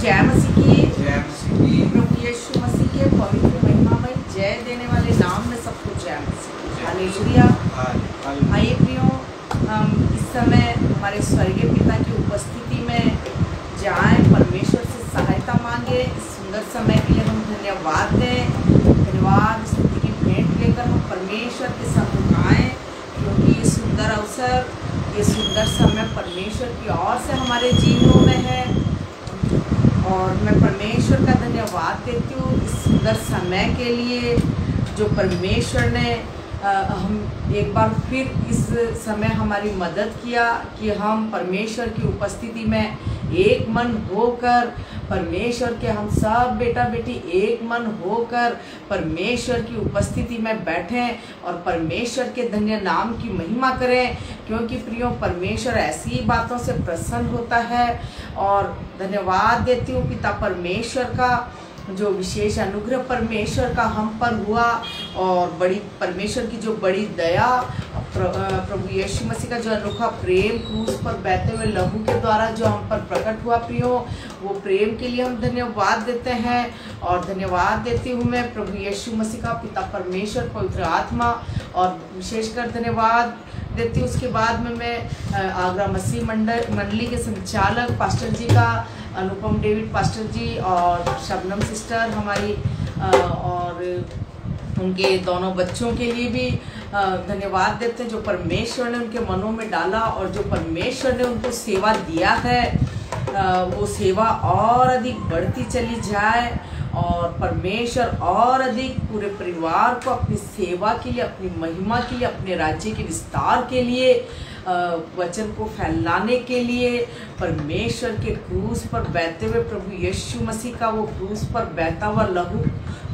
जय मसीह की। प्रभु यीशु मसीह के पवित्र महिमामय जय देने वाले नाम में सबको जय मसीह। हालेलुया। आइए प्रियो, हम इस समय हमारे स्वर्गीय पिता की उपस्थिति में जाएं, परमेश्वर से सहायता मांगे। इस सुंदर समय के लिए हम धन्यवाद दें। धन्यवाद स्तुति की भेंट लेकर हम परमेश्वर के सम्मुख आएं, क्योंकि ये सुंदर अवसर, ये सुंदर समय परमेश्वर की ओर से हमारे जीवनों में है। और मैं परमेश्वर का धन्यवाद देती हूँ इस सुंदर समय के लिए जो परमेश्वर ने हम एक बार फिर इस समय हमारी मदद किया कि हम परमेश्वर की उपस्थिति में एक मन होकर, परमेश्वर के हम सब बेटा बेटी एक मन होकर परमेश्वर की उपस्थिति में बैठें और परमेश्वर के धन्य नाम की महिमा करें, क्योंकि प्रियो परमेश्वर ऐसी ही बातों से प्रसन्न होता है। और धन्यवाद देती हूँ पिता परमेश्वर का, जो विशेष अनुग्रह परमेश्वर का हम पर हुआ और बड़ी परमेश्वर की जो बड़ी दया, प्रभु यीशु मसीह का जो अनोखा प्रेम क्रूस पर बहते हुए लहू के द्वारा जो हम पर प्रकट हुआ प्रियो, वो प्रेम के लिए हम धन्यवाद देते हैं। और धन्यवाद देती हूँ मैं प्रभु यीशु मसीह का, पिता परमेश्वर, पवित्र आत्मा, और विशेषकर धन्यवाद देती हूँ। उसके बाद में मैं आगरा मसीह मंडली के संचालक पास्टर जी का, अनुपम डेविड पास्टर जी और शबनम सिस्टर हमारी, और उनके दोनों बच्चों के लिए भी धन्यवाद देते हैं, जो परमेश्वर ने उनके मनों में डाला और जो परमेश्वर ने उनको सेवा दिया है, वो सेवा और अधिक बढ़ती चली जाए और परमेश्वर और अधिक पूरे परिवार को अपनी सेवा के लिए, अपनी महिमा के लिए, अपने राज्य के विस्तार के लिए, वचन को फैलाने के लिए, परमेश्वर के क्रूस पर बहते हुए प्रभु यीशु मसीह का वो क्रूस पर बहता हुआ लहू,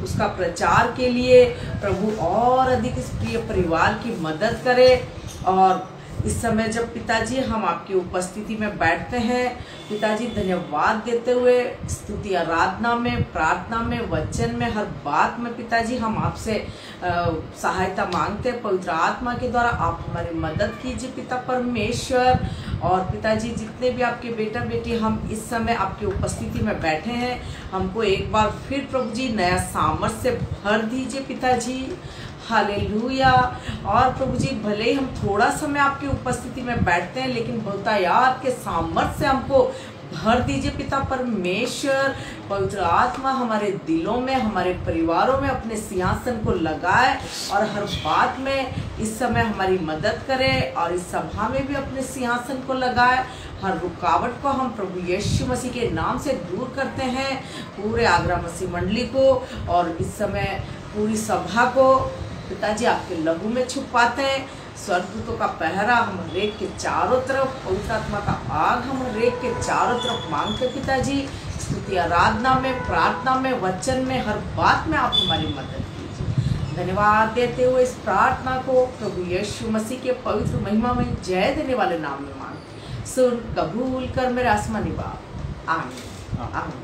उसका प्रचार के लिए प्रभु और अधिक इस प्रिय परिवार की मदद करे। और इस समय जब पिताजी हम आपकी उपस्थिति में बैठते हैं, पिताजी धन्यवाद देते हुए स्तुति आराधना में, प्रार्थना में, वचन में, हर बात में पिताजी हम आपसे सहायता मांगते हैं। पवित्र आत्मा के द्वारा आप हमारी मदद कीजिए पिता परमेश्वर। और पिताजी जितने भी आपके बेटा बेटी हम इस समय आपकी उपस्थिति में बैठे हैं, हमको एक बार फिर प्रभु जी नया सामर्थ्य से भर दीजिए पिताजी। हालेलुया। और प्रभु जी भले ही हम थोड़ा समय आपकी उपस्थिति में बैठते हैं, लेकिन बहुतायात के सामर्थ्य से हमको भर दीजिए पिता परमेश्वर। पवित्र आत्मा हमारे दिलों में, हमारे परिवारों में अपने सिंहासन को लगाए और हर बात में इस समय हमारी मदद करे, और इस सभा में भी अपने सिंहासन को लगाए। हर रुकावट को हम प्रभु यीशु मसीह के नाम से दूर करते हैं, पूरे आगरा मसीह मंडली को और इस समय पूरी सभा को पिताजी आपके लहू में छुपाते हैं। स्वर्गदूतों का पहरा हम रेख के चारों तरफ, पवित्र आत्मा का आग हम रेख के चारों तरफ मांगते पिताजी। स्तुति आराधना में, प्रार्थना में, वचन में, हर बात में आप हमारी मदद कीजिए। धन्यवाद देते हुए इस प्रार्थना को प्रभु यीशु मसीह के पवित्र महिमा में जय देने वाले नाम में मांग, सुन कबूल कर मेरे आसमानी बाप। आमीन आमीन।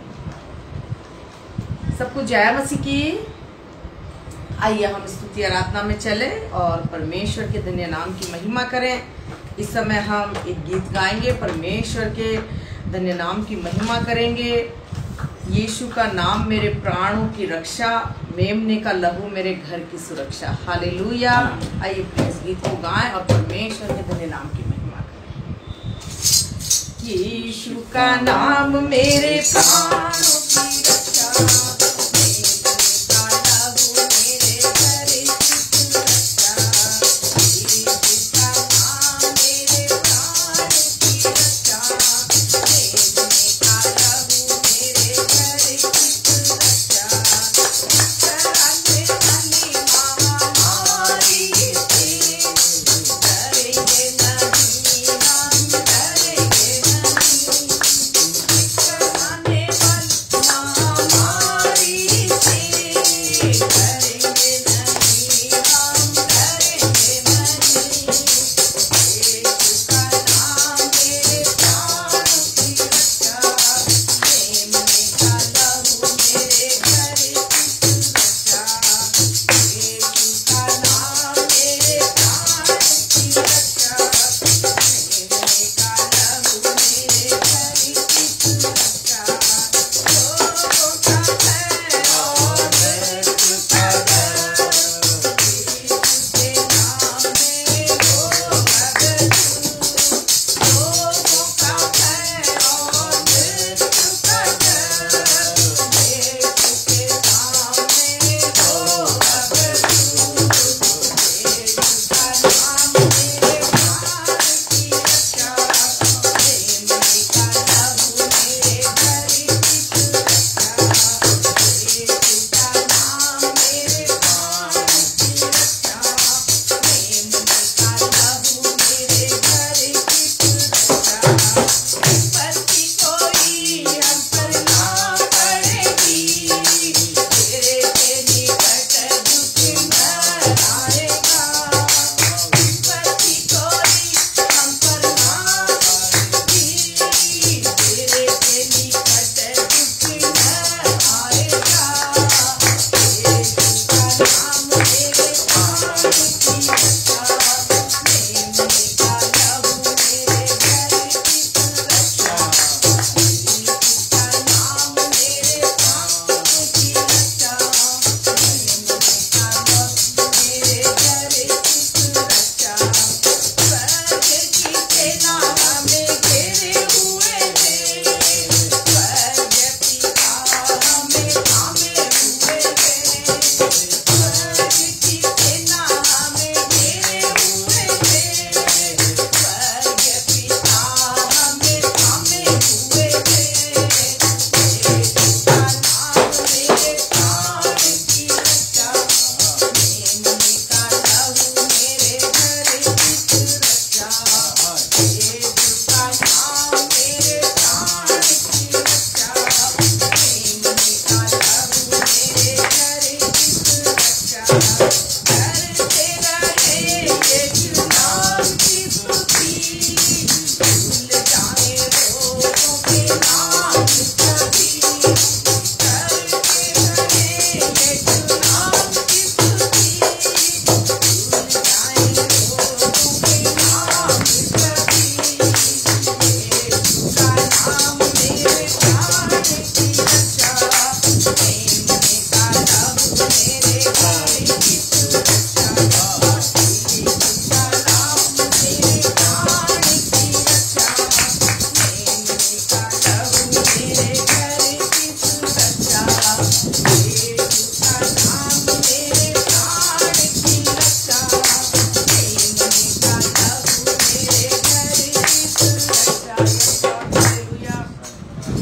सबको जय मसीह की। आइए हम स्तुति आराधना में चले और परमेश्वर के धन्य नाम की महिमा करें। इस समय हम एक गीत गाएंगे, परमेश्वर के धन्य नाम की महिमा करेंगे। यीशु का नाम मेरे प्राणों की रक्षा, मेमने का लहू मेरे घर की सुरक्षा। हालेलुया। आइए इस गीत को गाएं और परमेश्वर के धन्य नाम की महिमा करें। यीशु का नाम मेरे प्राणों की रक्षा,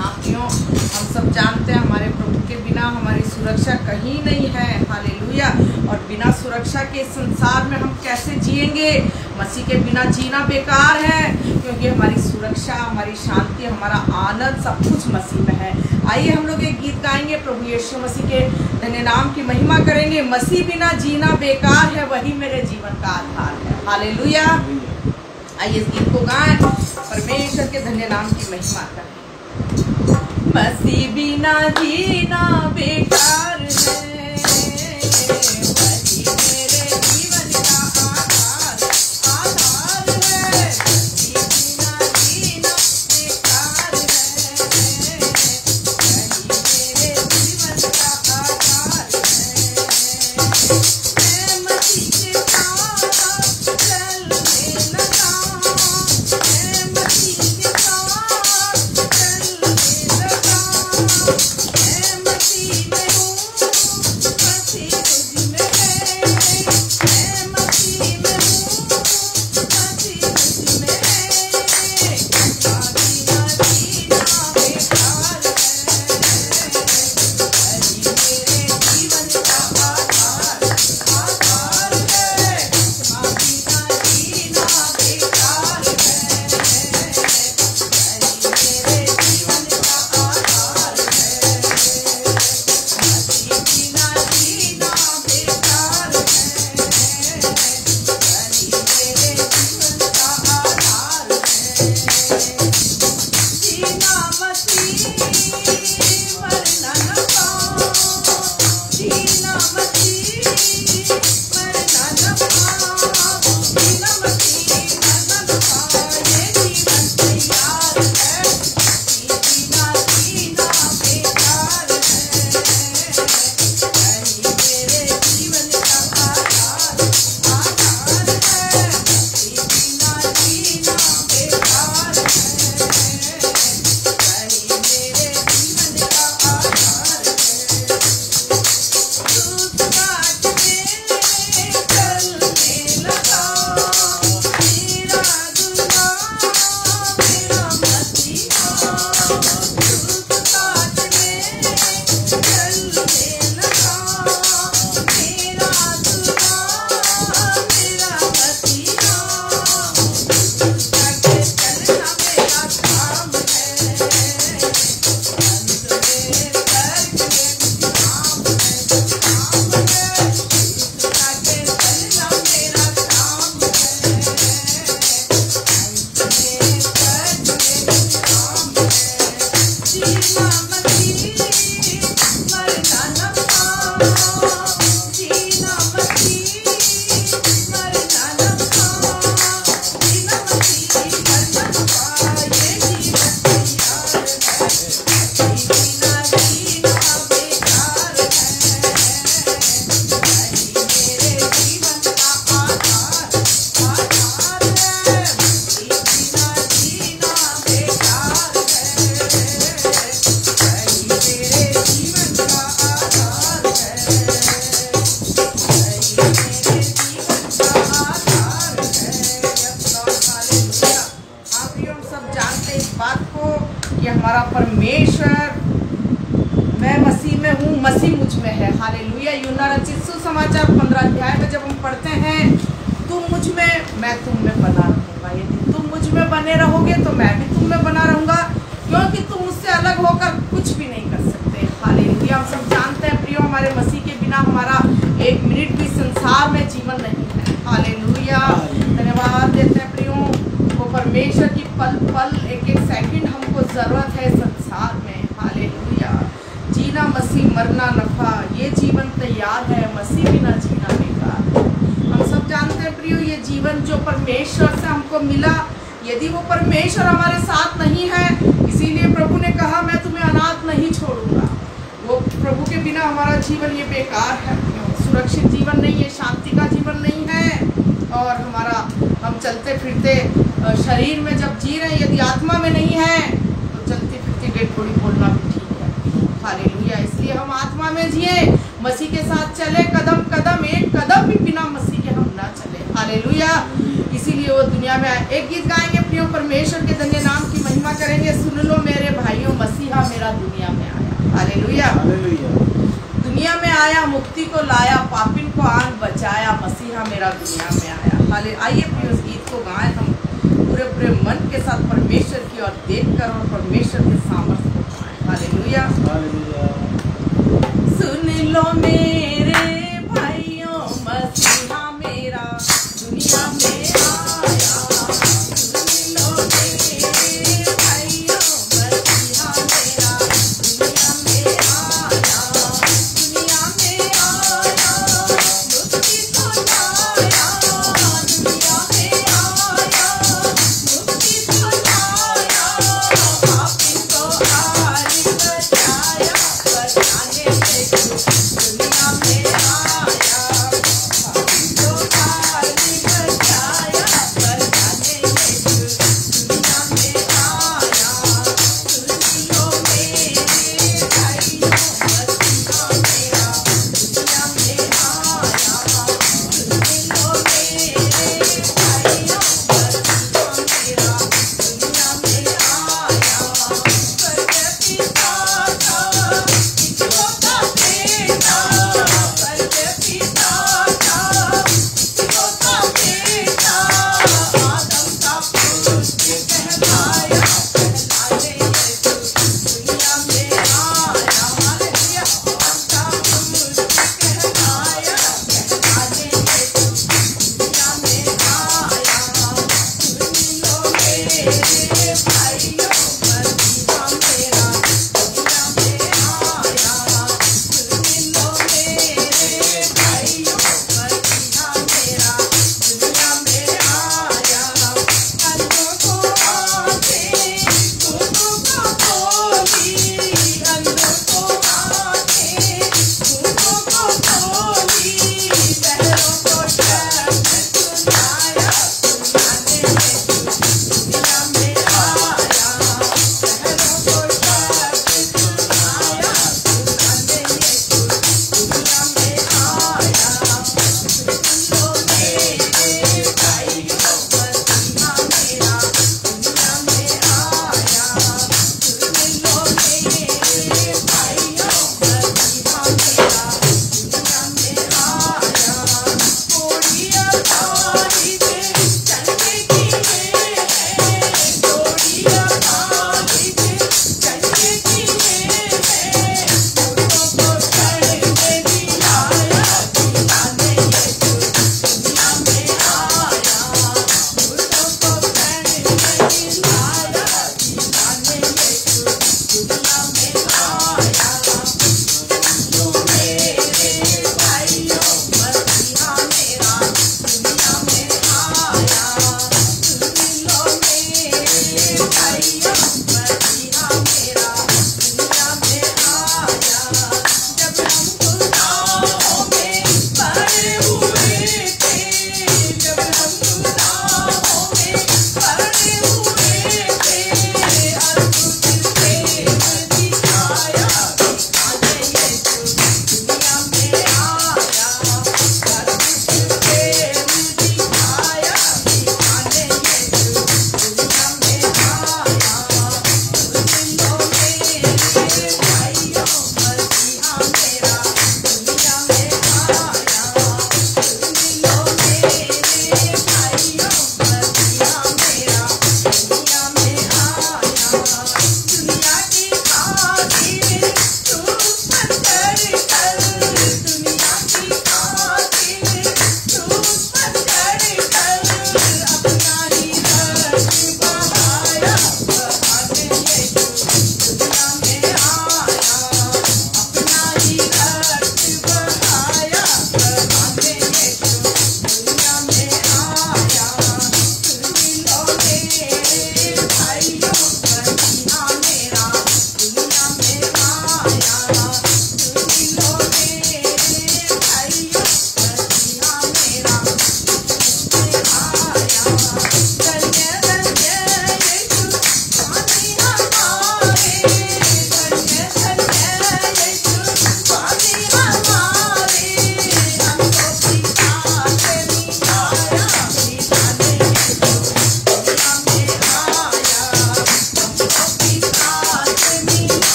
हाँ प्रियो, हम सब जानते हैं हमारे प्रभु के बिना हमारी सुरक्षा कहीं नहीं है। हालेलुया। और बिना सुरक्षा के संसार में हम कैसे जिएंगे? मसीह के बिना जीना बेकार है, क्योंकि हमारी सुरक्षा, हमारी शांति, हमारा आनंद सब कुछ मसीह में है। आइए हम लोग एक गीत गाएंगे, प्रभु यीशु मसीह के धन्य नाम की महिमा करेंगे। मसीह बिना जीना बेकार है, वही मेरे जीवन का आधार है। हालेलुया। आइए इस गीत को गाएं, परमेश्वर के धन्य नाम की महिमा करें। मसीह बिना जीना बेकार है, वही मेरे जीवन का आधार है। मसीह बिना जीना बेकार है, वही मेरे जीवन का आधार है। मैं मसीह के साथ चलने लगा, मैं मसीह के साथ चलने लगा। मैं मसीह में हूँ, मसीह मुझ में है। मैं मसीह में हूँ, मसीह मुझ में है। बिना जीना बेकार है, वही मेरे जीवन का आधार है। बिना जीना बेकार है, वही मेरे जीवन का आधार है। मसीह बिना जीना बेकार है, वही मेरे जीवन का आधार है। जीना मसीह, मरना नफा। जीना मसीह, मरना नफा। जीना मसीह, मरना नफा। ये जीवन तैयार है, बिना जीना बेकार है, वही मेरे जीवन का आधार है। बिना जीना बेकार है, वही मेरे जीवन का आधार है। दूत बाट में चलने लगा, मेरा दूल्हा मेरा मसीहा। दूत बाट में चलने लगा, मेरा दूल्हा मेरा मसीहा। चलना मेरा काम है, अंत में स्वर्ग में विश्राम है। चलना मेरा काम है, अंत में स्वर्ग में विश्राम है। जीना मसीह, मरना नफा। जीना मसीह, मरना नफा। जीना मसीह, मरना नफा। ये जीवन तैयार है, बिना जीना बेकार है, वही मेरे जीवन का आधार है। बिना जीना बेकार है, वही मेरे जीवन का आधार है, वही मेरे जीवन का आधार है। आप हम सब जानते हैं इस बात को कि हमारा परमेश्वर, मैं मसीह में हूँ, मसीह मुझ में है। हालेलुया। यूहन्ना रचित सुसमाचार 15 अध्याय में जब हम पढ़ते हैं, तुम मुझ में, मैं तुम में बना रहूंगा। यदि तुम मुझ में बने रहोगे तो मैं भी तुम में बना रहूंगा, क्योंकि तुम मुझसे अलग होकर कुछ भी नहीं कर सकते। हालेलुया। हम सब जानते हैं प्रियो, हमारे मसीह के बिना हमारा एक मिनट भी संसार में जीवन नहीं है। हालेलुया। धन्यवाद देते हैं प्रियो वो परमेश्वर की पल पल, एक एक सेकंड हमको जरूरत है संसार में। हालेलुया। जीना मसीह, मरना नफा। ये जीवन तैयार है, मसीह बिना जीना बेकार। हम सब जानते हैं प्रियो, ये जीवन जो परमेश्वर से हमको मिला, यदि वो परमेश्वर हमारे साथ नहीं है, इसीलिए प्रभु ने कहा मैं तुम्हें अनाथ नहीं छोड़ूंगा। वो प्रभु के बिना हमारा जीवन ये बेकार है, सुरक्षित जीवन नहीं है, शांति का जीवन नहीं है। और हमारा हम चलते फिरते शरीर में जब जी रहे हैं, यदि आत्मा में नहीं है तो चलती फिरती डेड बॉडी बोलना भी ठीक है। हालेलुया। इसलिए हम आत्मा में जिए, मसीह के साथ चले, कदम कदम, एक कदम भी बिना मसीह के हम ना चले। हालेलुया। इसीलिए वो दुनिया में आए। एक गीत गाएंगे प्रियो, परमेश्वर के धन्य नाम की महिमा करेंगे। सुन लो मेरे भाइयों, मसीहा मेरा दुनिया में आया। हालेलुया। दुनिया में आया, मुक्ति को लाया, पापिन को आन बचाया, मसीहा मेरा दुनिया में आया। हाले आइए प्रियो, उस गीत को गाएं हम पूरे पूरे मन के साथ परमेश्वर की ओर देखकर और परमेश्वर के सामर्थ्य को पाएं। हालेलुया। सुन लो मेरे भाइयों, मसीहा मेरा दुनिया में आया। सुन लो मेरे भाइयों, मसीहा मेरा दुनिया में आया। दुनिया में आया, मुक्ति को लाया। दुनिया में आया, मुक्ति को लाया। पापी को आन बचाया, बचाने में दुनिया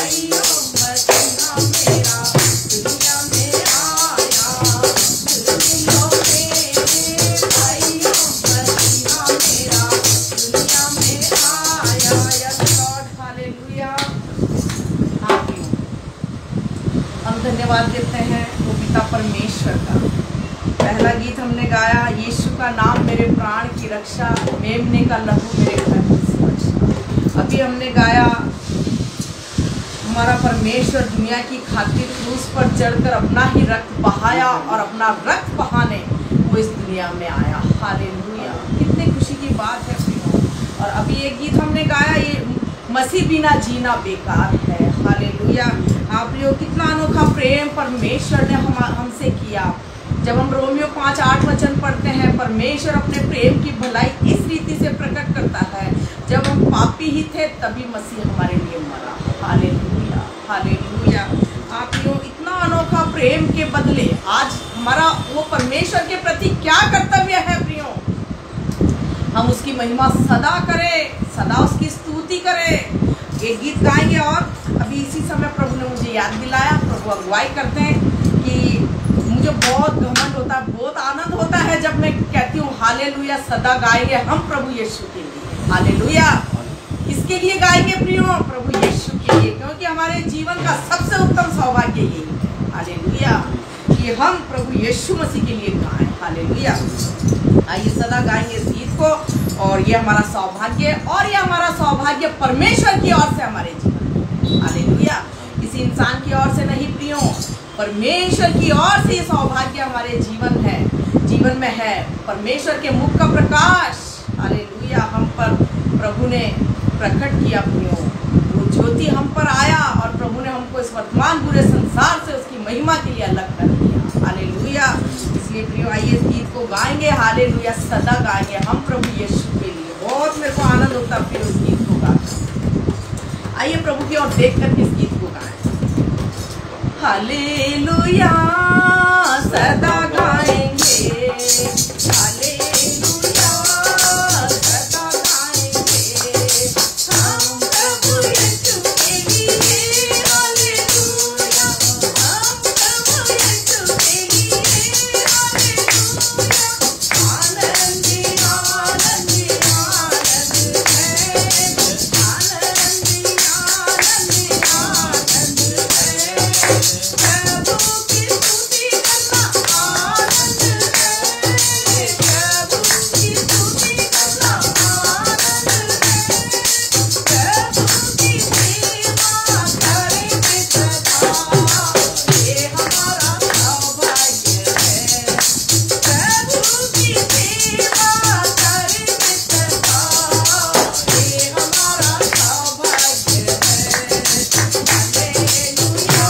भाइयों मसीहा मेरा दुनिया में आया। सुन लो मेरे भाइयों मसीहा मेरा दुनिया में आया। Yes Lord, hallelujah. हम धन्यवाद देते हैं वो पिता परमेश्वर का। पहला गीत हमने गाया, यीशु का नाम मेरे प्राण की रक्षा, मेमने का लहू मेरे घर की सुरक्षा। अभी हमने गाया, हमारा परमेश्वर दुनिया की खातिर क्रूस पर चढ़कर अपना ही रक्त बहाया और अपना रक्त बहाने वो इस दुनिया में आया। हालेलुया, कितनी खुशी की बात है प्रियो। और अभी एक गीत हमने गाया, ये मसीह बिना जीना बेकार है। हालेलुया। आप लोग कितना अनोखा प्रेम परमेश्वर ने हमसे किया। जब हम रोमियो 5:8 वचन पढ़ते हैं, परमेश्वर अपने प्रेम की भलाई इस रीति से प्रकट करता है, जब हम पापी ही थे तभी मसीह हमारे लिए मरा। Hallelujah, hallelujah. आप लोग इतना अनोखा प्रेम के बदले आज हमारा वो परमेश्वर के प्रति क्या कर्तव्य है प्रियो? हम उसकी महिमा सदा करें, सदा उसकी स्तुति करें। एक गीत गाएंगे और अभी इसी समय प्रभु ने मुझे याद दिलाया, प्रभु अगुवाई करते हैं कि मुझे बहुत घमंड होता है, बहुत आनंद होता है जब मैं कहती हूँ हालेलुया, सदा गाएंगे हम प्रभु यीशु के लिए। हालेलुया। किसके लिए गाएंगे प्रियो? प्रभु यीशु के लिए, क्योंकि हमारे जीवन का सबसे उत्तम सौभाग्य यही है। हालेलुया, कि हम प्रभु यीशु मसीह के लिए गाएं। हालेलुया। आइए सदा गाएंगे इस गीत को, और ये हमारा सौभाग्य, और ये हमारा सौभाग्य परमेश्वर की ओर से हमारे जीवन। हालेलुया, किसी इंसान की ओर से नहीं प्रियो, परमेश्वर की ओर से ये सौभाग्य हमारे जीवन में है। परमेश्वर के मुख का प्रकाश, हालेलुया, हम पर प्रभु ने प्रकट किया प्रियो। वो ज्योति हम पर आया और प्रभु ने हमको इस वर्तमान बुरे संसार से उसकी महिमा के लिए अलग कर दिया। हालेलुया। इसलिए प्रियो आइए इस गीत को गाएंगे, हालेलुया, सदा गाएंगे हम प्रभु यीशु के लिए। बहुत मेरे को आनंद होता है प्रियो इस गीत को गाकर। आइए प्रभु की ओर देख कर इस गीत को गाएं। हालेलुया, सदा गाएंगे, हालेलुया, सदा गाएंगे हम प्रभु यीशु के लिए। हालेलुया, हम प्रभु यीशु के लिए। हालेलुया, आनंद ही आनंद ही आनंद है, आनंद ही आनंद ही आनंद है। प्रभु की स्तुति करना आनंद है, प्रभु की स्तुति करना आनंद है, प्रभु की सेवा करेंगे सदा, ये हमारा सौभाग्य है। प्रभु की सेवा करेंगे सदा, ये हमारा सौभाग्य है। हालेलुया।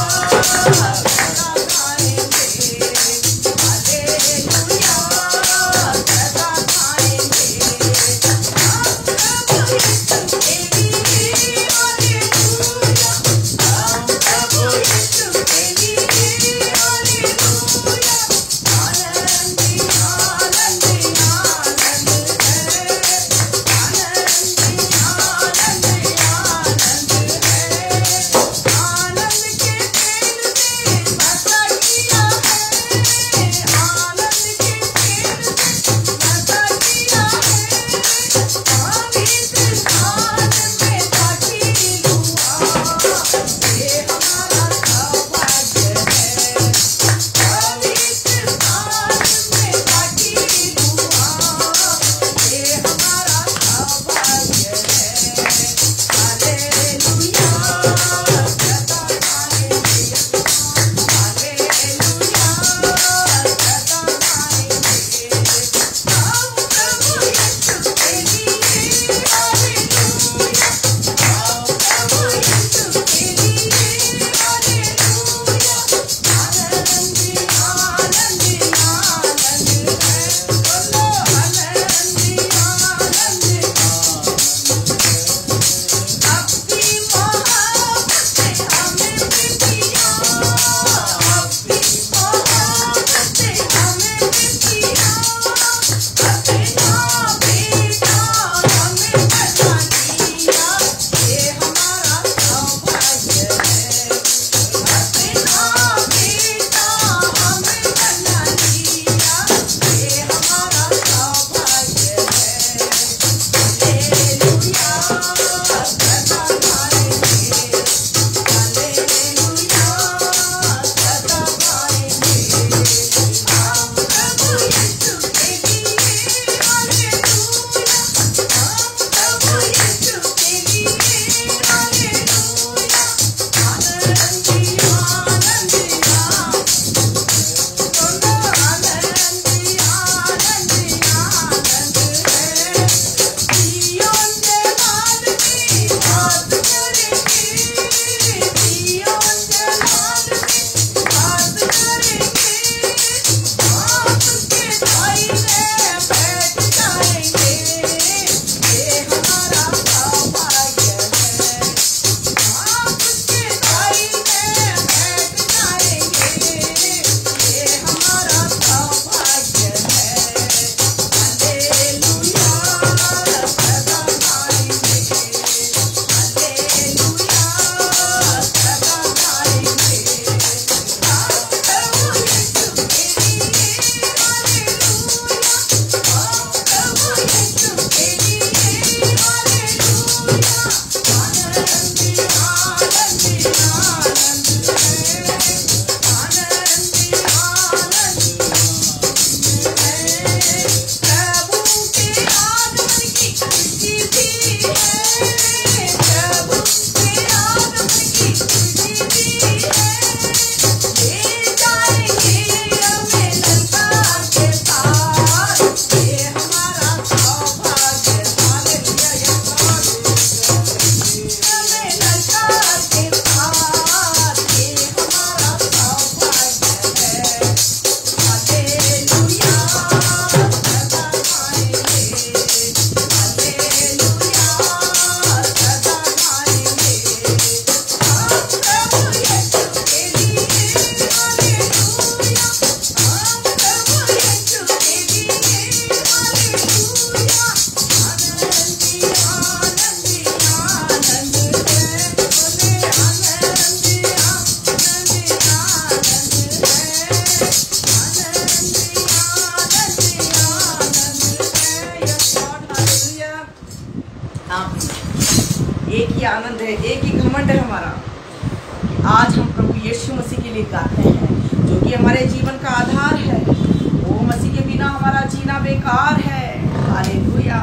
आज हम प्रभु यीशु मसीह के लिए गाते हैं, जो कि हमारे जीवन का आधार है। वो मसीह के बिना हमारा जीना बेकार है। हालेलुया।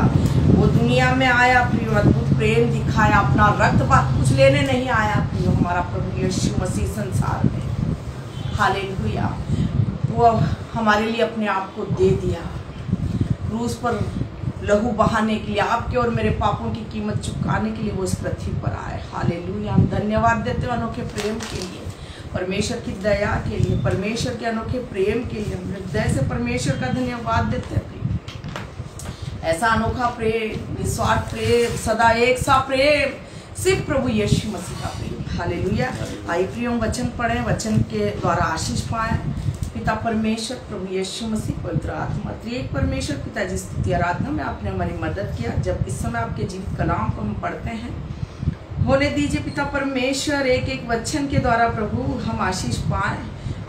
वो दुनिया में आया प्रियो, अद्भुत प्रेम दिखाया, अपना रक्त बात कुछ लेने नहीं आया प्रियो, हमारा प्रभु यीशु मसीह संसार में। हालेलुया। वो हमारे लिए अपने आप को दे दिया, क्रूस पर लहू बहाने के लिए, आपके और मेरे पापों की कीमत चुकाने के लिए वो इस पृथ्वी पर आए। हालेलुया। हम धन्यवाद देते हैं अनोखे प्रेम के लिए, परमेश्वर की दया के लिए, परमेश्वर के अनोखे प्रेम के लिए। हम हृदय से परमेश्वर का धन्यवाद देते हैं। ऐसा अनोखा प्रेम, निस्वार्थ प्रेम, सदा एक सा प्रेम, सिर्फ प्रभु यीशु मसीह का प्रेम। हालेलुया। आई प्रियो, वचन पढ़ें, वचन के द्वारा आशीष पाएं। पिता परमेश्वर, प्रभु यीशु मसीह, पवित्र आत्मा, त्रिएक परमेश्वर पिता जी, स्तुति आराधना में आपने हमारी मदद किया। जब इस समय आपके जीवित कलाम को हम पढ़ते हैं, होने दीजिए पिता परमेश्वर, एक एक वचन के द्वारा प्रभु हम आशीष पाएं,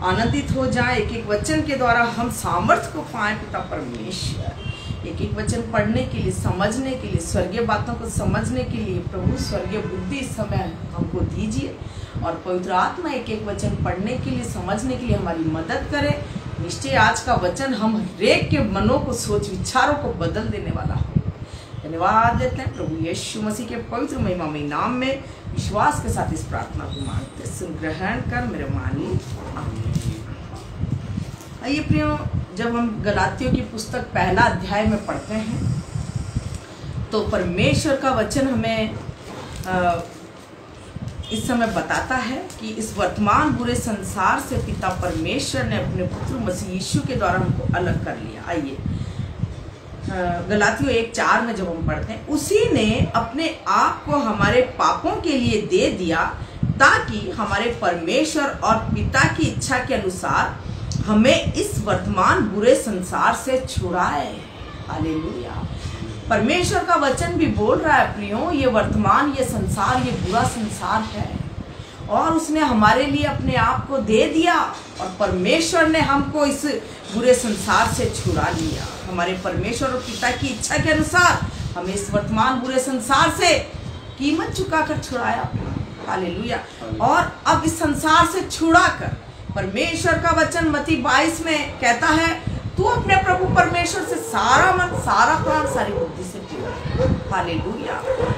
आनंदित हो जाएं। एक एक वचन के द्वारा हम सामर्थ्य को पाएं पिता परमेश्वर। एक एक वचन पढ़ने के लिए, समझने के लिए, स्वर्गीय बातों को समझने के लिए प्रभु स्वर्गीय बुद्धि इस समय हमको दीजिए। और पवित्र आत्मा एक एक वचन पढ़ने के लिए, समझने के लिए हमारी मदद करे। निश्चय आज का वचन हम हरेक के मनों को, सोच विचारों को बदल देने वाला हो। धन्यवाद देते हैं प्रभु यीशु मसीह के पवित्र महिमामय नाम में विश्वास के साथ इस प्रार्थना को मांगते, सुन ग्रहण कर मेरे मानी। आइए प्रियो, जब हम गलातियों की पुस्तक पहला अध्याय में पढ़ते हैं तो परमेश्वर का वचन हमें इस समय बताता है कि इस वर्तमान बुरे संसार से पिता परमेश्वर ने अपने पुत्र मसीह यीशु के द्वारा हमको अलग कर लिया। आइए गलातियों 1:4 में जब हम पढ़ते हैं, उसी ने अपने आप को हमारे पापों के लिए दे दिया ताकि हमारे परमेश्वर और पिता की इच्छा के अनुसार हमें इस वर्तमान बुरे संसार से छुड़ाए। हालेलुया। परमेश्वर का वचन भी बोल रहा है प्रियो, ये वर्तमान, ये संसार, ये बुरा संसार है और उसने हमारे लिए अपने आप को दे दिया और परमेश्वर ने हमको इस बुरे संसार से छुड़ा लिया। हमारे परमेश्वर और पिता की इच्छा के अनुसार हमें इस वर्तमान बुरे संसार से कीमत चुकाकर छुड़ाया। हालेलुया। और अब इस संसार से छुड़ाकर परमेश्वर का वचन मत्ती 22 में कहता है, तू अपने प्रभु परमेश्वर से सारा मन, सारा प्राण, सारी बुद्धि से प्रेम। हालेलुया।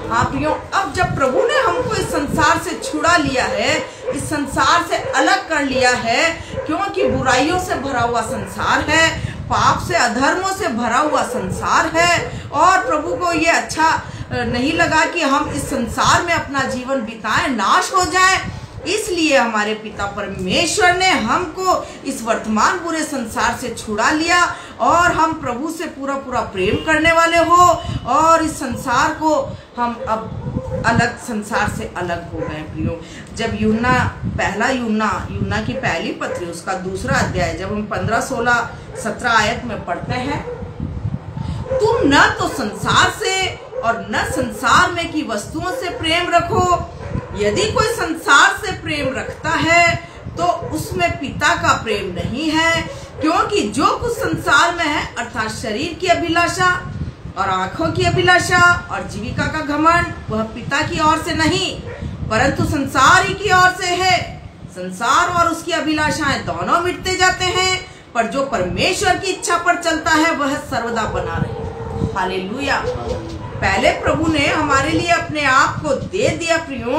हाँ प्रियो, अब जब प्रभु ने हमको इस संसार से छुड़ा लिया है, इस संसार से अलग कर लिया है, क्योंकि बुराइयों से भरा हुआ संसार है, पाप से, अधर्मों से भरा हुआ संसार है और प्रभु को ये अच्छा नहीं लगा कि हम इस संसार में अपना जीवन बिताएं, नाश हो जाए। इसलिए हमारे पिता परमेश्वर ने हमको इस वर्तमान बुरे संसार से छुड़ा लिया और हम प्रभु से पूरा पूरा प्रेम करने वाले हो और इस संसार को हम अब अलग, संसार से अलग हो गए प्रियो। जब पहला यूहन्ना की पहली पत्री, उसका 2 अध्याय, जब हम 15, 16, 17 आयत में पढ़ते हैं, तुम न तो संसार से और न संसार में की वस्तुओं से प्रेम रखो। यदि कोई संसार से प्रेम रखता है तो उसमें पिता का प्रेम नहीं है, क्योंकि जो कुछ संसार में है, अर्थात शरीर की अभिलाषा और आंखों की अभिलाषा और जीविका का घमंड, वह पिता की ओर से नहीं परंतु संसार ही की ओर से है। संसार और उसकी अभिलाषाएं दोनों मिटते जाते हैं, पर जो परमेश्वर की इच्छा पर चलता है वह सर्वदा बना रहे। हालेलुया। पहले प्रभु ने हमारे लिए अपने आप को दे दिया प्रियो,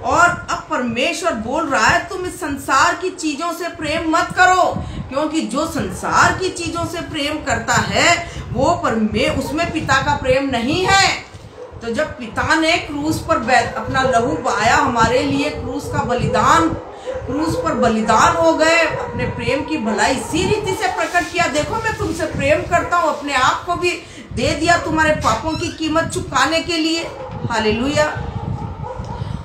और अब परमेश्वर बोल रहा है तुम इस संसार की चीजों से प्रेम मत करो, क्योंकि जो संसार की चीजों से प्रेम करता है वो उसमें पिता का प्रेम नहीं है। तो जब पिता ने क्रूस पर अपना लहू बहाया हमारे लिए, क्रूस पर बलिदान हो गए, अपने प्रेम की भलाई इसी रीति से प्रकट किया, देखो मैं तुमसे प्रेम करता हूँ, अपने आप को भी दे दिया तुम्हारे पापों की कीमत चुकाने के लिए। हालेलुया।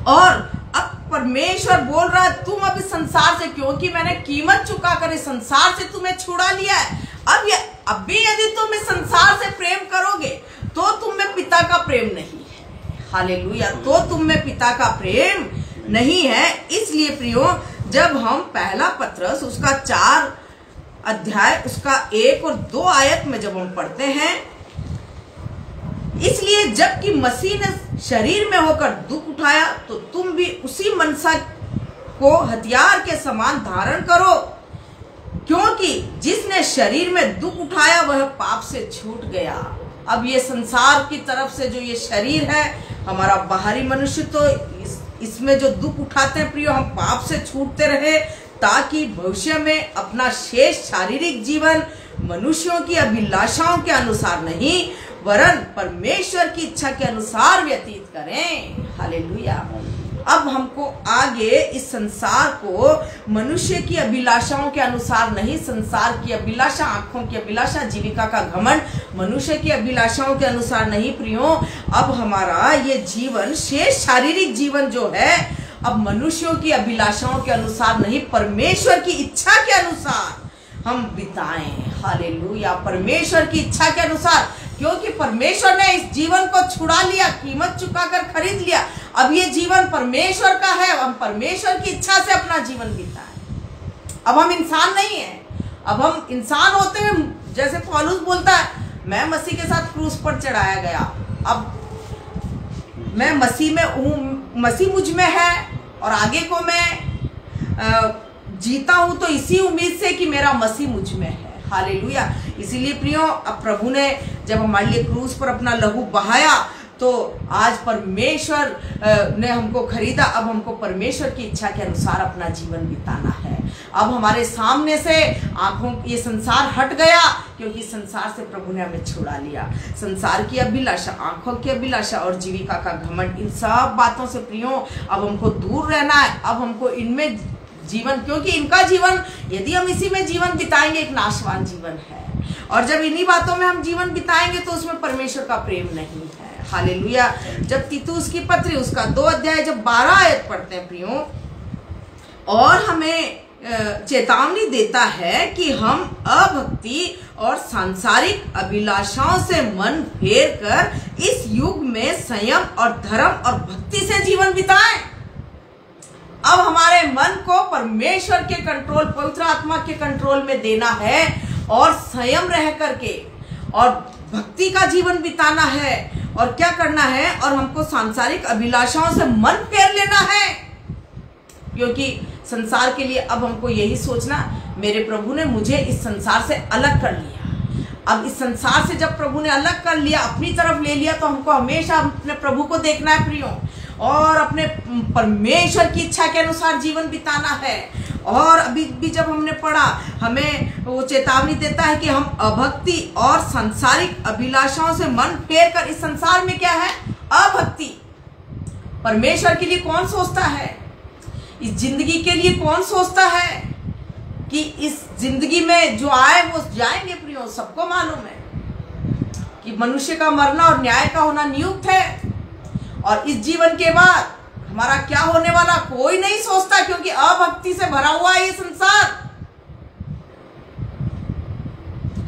और अब परमेश्वर बोल रहा है तुम अब इस संसार से, क्योंकि मैंने कीमत चुकाकर इस संसार से तुम्हें छुड़ा लिया है, अब भी यदि तुम इस संसार से प्रेम करोगे तो तुम में पिता का प्रेम नहीं है। हालेलुया। तो तुम में पिता का प्रेम नहीं है। इसलिए प्रियो, जब हम पहला पत्रस उसका 4 अध्याय उसका 1 और 2 आयत में जब हम पढ़ते हैं, इसलिए जबकि मसीह ने शरीर में होकर दुख उठाया तो तुम भी उसी मनसा को हथियार के समान धारण करो, क्योंकि जिसने शरीर में दुख उठाया वह पाप से छूट गया। अब ये संसार की तरफ से जो ये शरीर है, हमारा बाहरी मनुष्य, तो इसमें जो दुख उठाते हैं प्रियो, हम पाप से छूटते रहे, ताकि भविष्य में अपना शेष शारीरिक जीवन मनुष्यों की अभिलाषाओं के अनुसार नहीं, वरन परमेश्वर की इच्छा के अनुसार व्यतीत करें। हालेलुया। अब हमको आगे इस संसार को मनुष्य की अभिलाषाओं के अनुसार नहीं, संसार की अभिलाषा, आंखों की अभिलाषा, जीविका का घमंड, मनुष्य की अभिलाषाओं के अनुसार नहीं प्रियो। अब हमारा ये जीवन, शेष शारीरिक जीवन जो है, अब मनुष्यों की अभिलाषाओं के अनुसार नहीं, परमेश्वर की इच्छा के अनुसार हम बिताएं। हालेलुया। परमेश्वर की इच्छा के अनुसार, क्योंकि परमेश्वर ने इस जीवन को छुड़ा लिया, कीमत चुकाकर खरीद लिया। अब ये जीवन परमेश्वर का है, हम परमेश्वर की इच्छा से अपना जीवन बिताएं। अब हम इंसान नहीं है। अब हम इंसान होते हैं, जैसे पौलुस बोलता है, मैं मसीह के साथ क्रूस पर चढ़ाया गया, अब मैं मसीह में हूँ, मसीह मुझ में है, और आगे को मैं जीता हूं तो इसी उम्मीद से कि मेरा मसीह मुझ में है। हालेलुया। इसीलिए प्रियो, अब प्रभु ने जब हमारे लिए क्रूस पर अपना लहू बहाया, तो आज परमेश्वर ने हमको खरीदा। अब हमको परमेश्वर की इच्छा के अनुसार अपना जीवन बिताना है। अब हमारे सामने से आंखों ये संसार हट गया, क्योंकि संसार से प्रभु ने हमें छुड़ा लिया। संसार की अभिलाषा, आंखों की अभिलाषा और जीविका का घमंड, इन सब बातों से प्रियो अब हमको दूर रहना है। अब हमको इनमें जीवन, क्योंकि इनका जीवन, यदि हम इसी में जीवन बिताएंगे, एक नाशवान जीवन है, और जब इन्हीं बातों में हम जीवन बिताएंगे तो उसमें परमेश्वर का प्रेम नहीं है। हालेलुया। जब तीतुस की पत्री उसका 2 अध्याय जब 12 आयत पढ़ते हैं प्रियो, और हमें चेतावनी देता है कि हम अभक्ति और सांसारिक अभिलाषाओं से मन फेर कर इस युग में संयम और धर्म और भक्ति से जीवन बिताएं। अब हमारे मन को परमेश्वर के कंट्रोल, पवित्र आत्मा के कंट्रोल में देना है, और संयम रह करके और भक्ति का जीवन बिताना है। और क्या करना है, और हमको सांसारिक अभिलाषाओं से मन फेर लेना है, क्योंकि संसार के लिए अब हमको यही सोचना, मेरे प्रभु ने मुझे इस संसार से अलग कर लिया। अब इस संसार से जब प्रभु ने अलग कर लिया, अपनी तरफ ले लिया, तो हमको हमेशा अपने प्रभु को देखना है प्रियो, और अपने परमेश्वर की इच्छा के अनुसार जीवन बिताना है। और अभी भी जब हमने पढ़ा, हमें वो चेतावनी देता है कि हम अभक्ति और सांसारिक अभिलाषाओं से मन फेर कर, इस संसार में क्या है, अभक्ति। परमेश्वर के लिए कौन सोचता है, इस जिंदगी के लिए कौन सोचता है कि इस जिंदगी में जो आए वो जाएंगे प्रियो। सबको मालूम है कि मनुष्य का मरना और न्याय का होना नियुक्त है, और इस जीवन के बाद हमारा क्या होने वाला कोई नहीं सोचता, क्योंकि अभक्ति से भरा हुआ है ये संसार।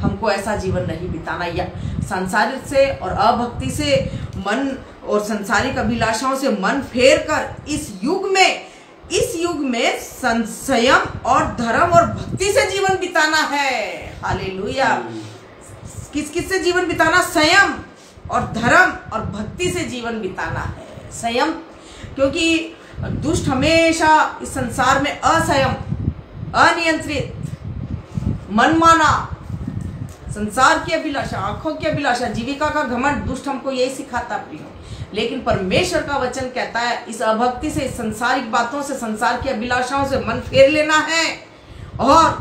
हमको ऐसा जीवन नहीं बिताना, या संसार से और अभक्ति से मन और संसारिक अभिलाषाओं से मन फेर कर इस युग में संयम और धर्म और भक्ति से जीवन बिताना है। हालेलुया। किस से जीवन बिताना, संयम और धर्म और भक्ति से जीवन बिताना है। संयम, क्योंकि दुष्ट हमेशा इस संसार में असंयम, अनियंत्रित, मनमाना, संसार की अभिलाषा, आंखों की अभिलाषा, जीविका का घमंड, दुष्ट हमको यही सिखाता प्रियो। लेकिन परमेश्वर का वचन कहता है, इस अभक्ति से, इस संसारिक बातों से, संसार की अभिलाषाओं से मन फेर लेना है। और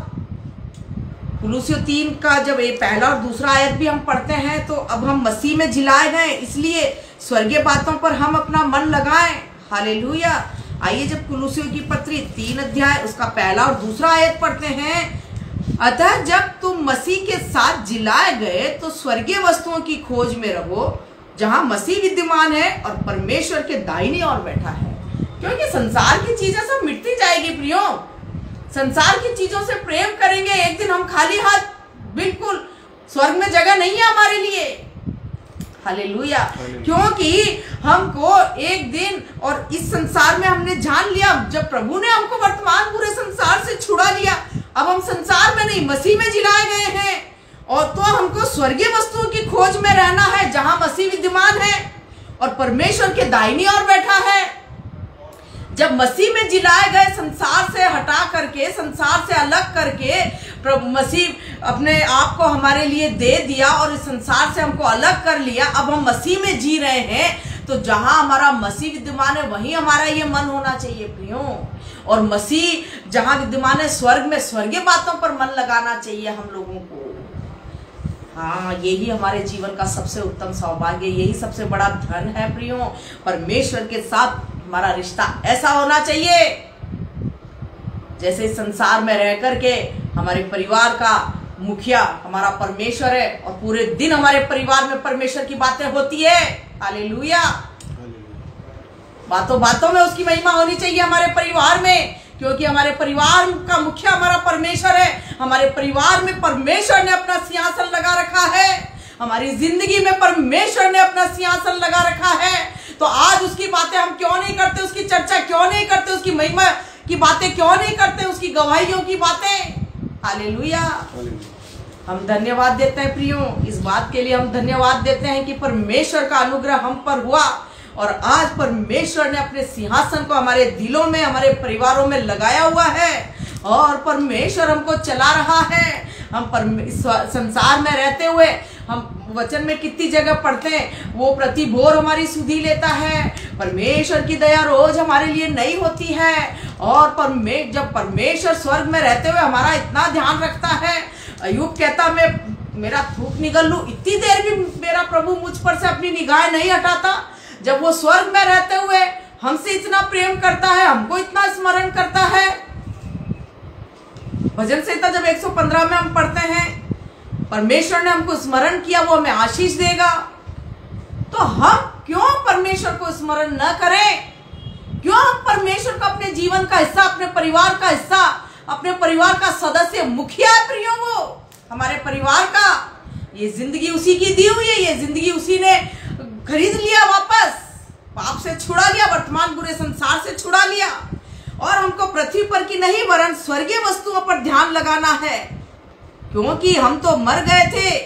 कुलुस्सियों 3 का जब ये पहला और दूसरा आयत भी हम पढ़ते हैं, तो अब हम मसीह में जिलाए गए, इसलिए स्वर्गीय बातों पर हम अपना मन लगाएं। हालेलुया। आइए जब कुलुस्सियों की पत्री 3 अध्याय उसका पहला और दूसरा आयत पढ़ते हैं, अतः जब तुम मसीह के साथ जिलाए गए तो स्वर्गीय वस्तुओं की खोज में रहो, जहां मसीह विद्यमान है और परमेश्वर के दाहिनी ओर बैठा है। क्योंकि संसार की चीजें सब मिटती जाएगी प्रियो। संसार की चीजों से प्रेम करेंगे, एक दिन हम खाली हाथ, बिल्कुल स्वर्ग में जगह नहीं है हमारे लिए। हालेलुया। क्योंकि हमको एक दिन, और इस संसार में हमने जान लिया, जब प्रभु ने हमको वर्तमान पूरे संसार से छुड़ा लिया, अब हम संसार में नहीं मसीह में जिलाए गए हैं, और तो हमको स्वर्गीय वस्तुओं की खोज में रहना है, जहां मसीह विद्यमान है और परमेश्वर के दाहिनी ओर बैठा है। जब मसीह में जिलाए गए, संसार से हटा करके, संसार से अलग करके प्रभु मसीह अपने आप को हमारे लिए दे दिया और इस संसार से हमको अलग कर लिया। अब हम मसीह में जी रहे हैं, तो जहां हमारा मसीह विद्यमान है वहीं हमारा ये मन होना चाहिए प्रियो। और मसीह जहां विद्यमान है स्वर्ग में, स्वर्गीय बातों पर मन लगाना चाहिए हम लोगों को। हाँ, यही हमारे जीवन का सबसे उत्तम सौभाग्य, यही सबसे बड़ा धन है प्रियो। परमेश्वर के साथ हमारा रिश्ता ऐसा होना चाहिए जैसे इस संसार में रह करके हमारे परिवार का मुखिया हमारा परमेश्वर है और पूरे दिन हमारे परिवार में परमेश्वर की बातें होती है। हालेलुया। बातों बातों में उसकी महिमा होनी चाहिए हमारे परिवार में, क्योंकि हमारे परिवार का मुखिया हमारा परमेश्वर है। हमारे परिवार में परमेश्वर ने अपना सिंहासन लगा रखा है, हमारी जिंदगी में परमेश्वर ने अपना सिंहासन लगा रखा है। तो आज उसकी बातें हम क्यों नहीं करते, उसकी चर्चा क्यों नहीं करते, उसकी महिमा की बातें क्यों नहीं करते, उसकी गवाहियों की बातें। हालेलुया। हम धन्यवाद देते हैं प्रियो, इस बात के लिए हम धन्यवाद देते हैं कि परमेश्वर का अनुग्रह हम पर हुआ और आज परमेश्वर ने अपने सिंहासन को हमारे दिलों में, हमारे परिवारों में लगाया हुआ है और परमेश्वर हमको चला रहा है। हम संसार में रहते हुए हम वचन में कितनी जगह पढ़ते हैं, वो प्रति भोर हमारी सुधि लेता है। परमेश्वर की दया रोज हमारे लिए नई होती है और जब परमेश्वर स्वर्ग में रहते हुए हमारा इतना ध्यान रखता है। अय्यूब कहता, मैं मेरा थूक निगल लूं, इतनी देर भी मेरा प्रभु मुझ पर से अपनी निगाह नहीं हटाता। जब वो स्वर्ग में रहते हुए हमसे इतना प्रेम करता है, हमको इतना स्मरण करता है। भजन संहिता जब 115 में हम पढ़ते हैं, परमेश्वर ने हमको स्मरण किया, वो हमें आशीष देगा। तो हम क्यों परमेश्वर को स्मरण न करें? क्यों हम परमेश्वर का अपने जीवन का हिस्सा, अपने परिवार का हिस्सा, अपने परिवार का सदस्य, मुखिया है प्रियो वो हमारे परिवार का। ये जिंदगी उसी की दी हुई है, ये जिंदगी उसी ने खरीद लिया, वापस पाप से छुड़ा लिया, वर्तमान बुरे संसार से छुड़ा लिया। और हमको पृथ्वी पर की नहीं वरन स्वर्गीय वस्तुओं पर ध्यान लगाना है, क्योंकि हम तो मर गए थे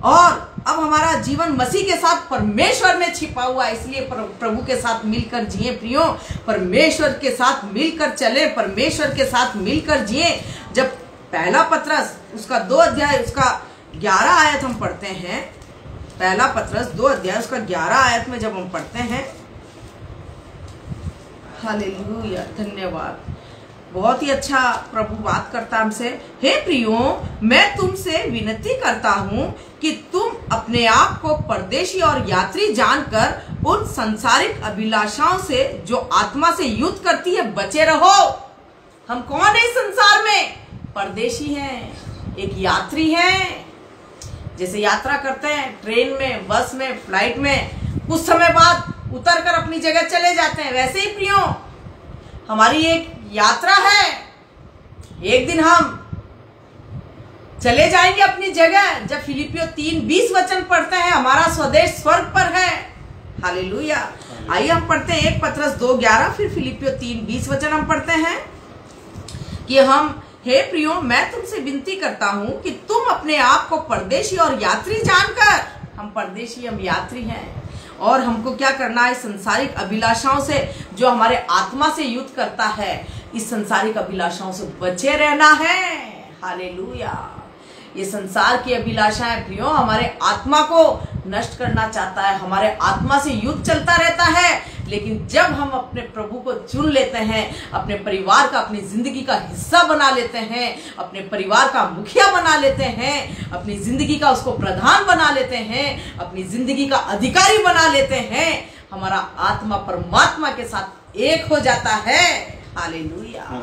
और अब हमारा जीवन मसीह के साथ परमेश्वर में छिपा हुआ है। इसलिए प्रभु के साथ मिलकर जिए प्रियो, परमेश्वर के साथ मिलकर चले, परमेश्वर के साथ मिलकर जिए। जब पहला पत्रस उसका 2 अध्याय उसका 11 आयत हम पढ़ते हैं, पहला पत्रस 2 अध्याय उसका 11 आयत में जब हम पढ़ते हैं, हालेलुया, धन्यवाद, बहुत ही अच्छा प्रभु बात करता हमसे। हे प्रियो, मैं तुमसे विनती करता हूँ कि तुम अपने आप को परदेशी और यात्री जानकर उन सांसारिक अभिलाषाओं से जो आत्मा से युद्ध करती है बचे रहो। हम कौन है इस संसार में? परदेशी हैं, एक यात्री हैं। जैसे यात्रा करते हैं ट्रेन में, बस में, फ्लाइट में, कुछ समय बाद उतर कर अपनी जगह चले जाते हैं, वैसे ही प्रियो हमारी एक यात्रा है। एक दिन हम चले जाएंगे अपनी जगह। जब फिलिपियो 3:20 वचन पढ़ते हैं, हमारा स्वदेश स्वर्ग पर है। हालेलुया। आइए हम पढ़ते हैं 1 पत्रस 2:11, फिर फिलिपियो 3:20 वचन हम पढ़ते हैं कि हे प्रियो, मैं तुमसे विनती करता हूँ कि तुम अपने आप को परदेशी और यात्री जानकर, हम परदेशी, हम यात्री हैं, और हमको क्या करना है? संसारिक अभिलाषाओं से जो हमारे आत्मा से युद्ध करता है, इस संसारिक अभिलाषाओं से बचे रहना है। हालेलुया। ये संसार की अभिलाषाएं प्रियो हमारे आत्मा को नष्ट करना चाहता है, हमारे आत्मा से युद्ध चलता रहता है। लेकिन जब हम अपने प्रभु को चुन लेते हैं, अपने परिवार का, अपनी जिंदगी का हिस्सा बना लेते हैं, अपने परिवार का मुखिया बना लेते हैं, अपनी जिंदगी का उसको प्रधान बना लेते हैं, अपनी जिंदगी का अधिकारी बना लेते हैं, हमारा आत्मा परमात्मा के साथ एक हो जाता है। हालेलुया।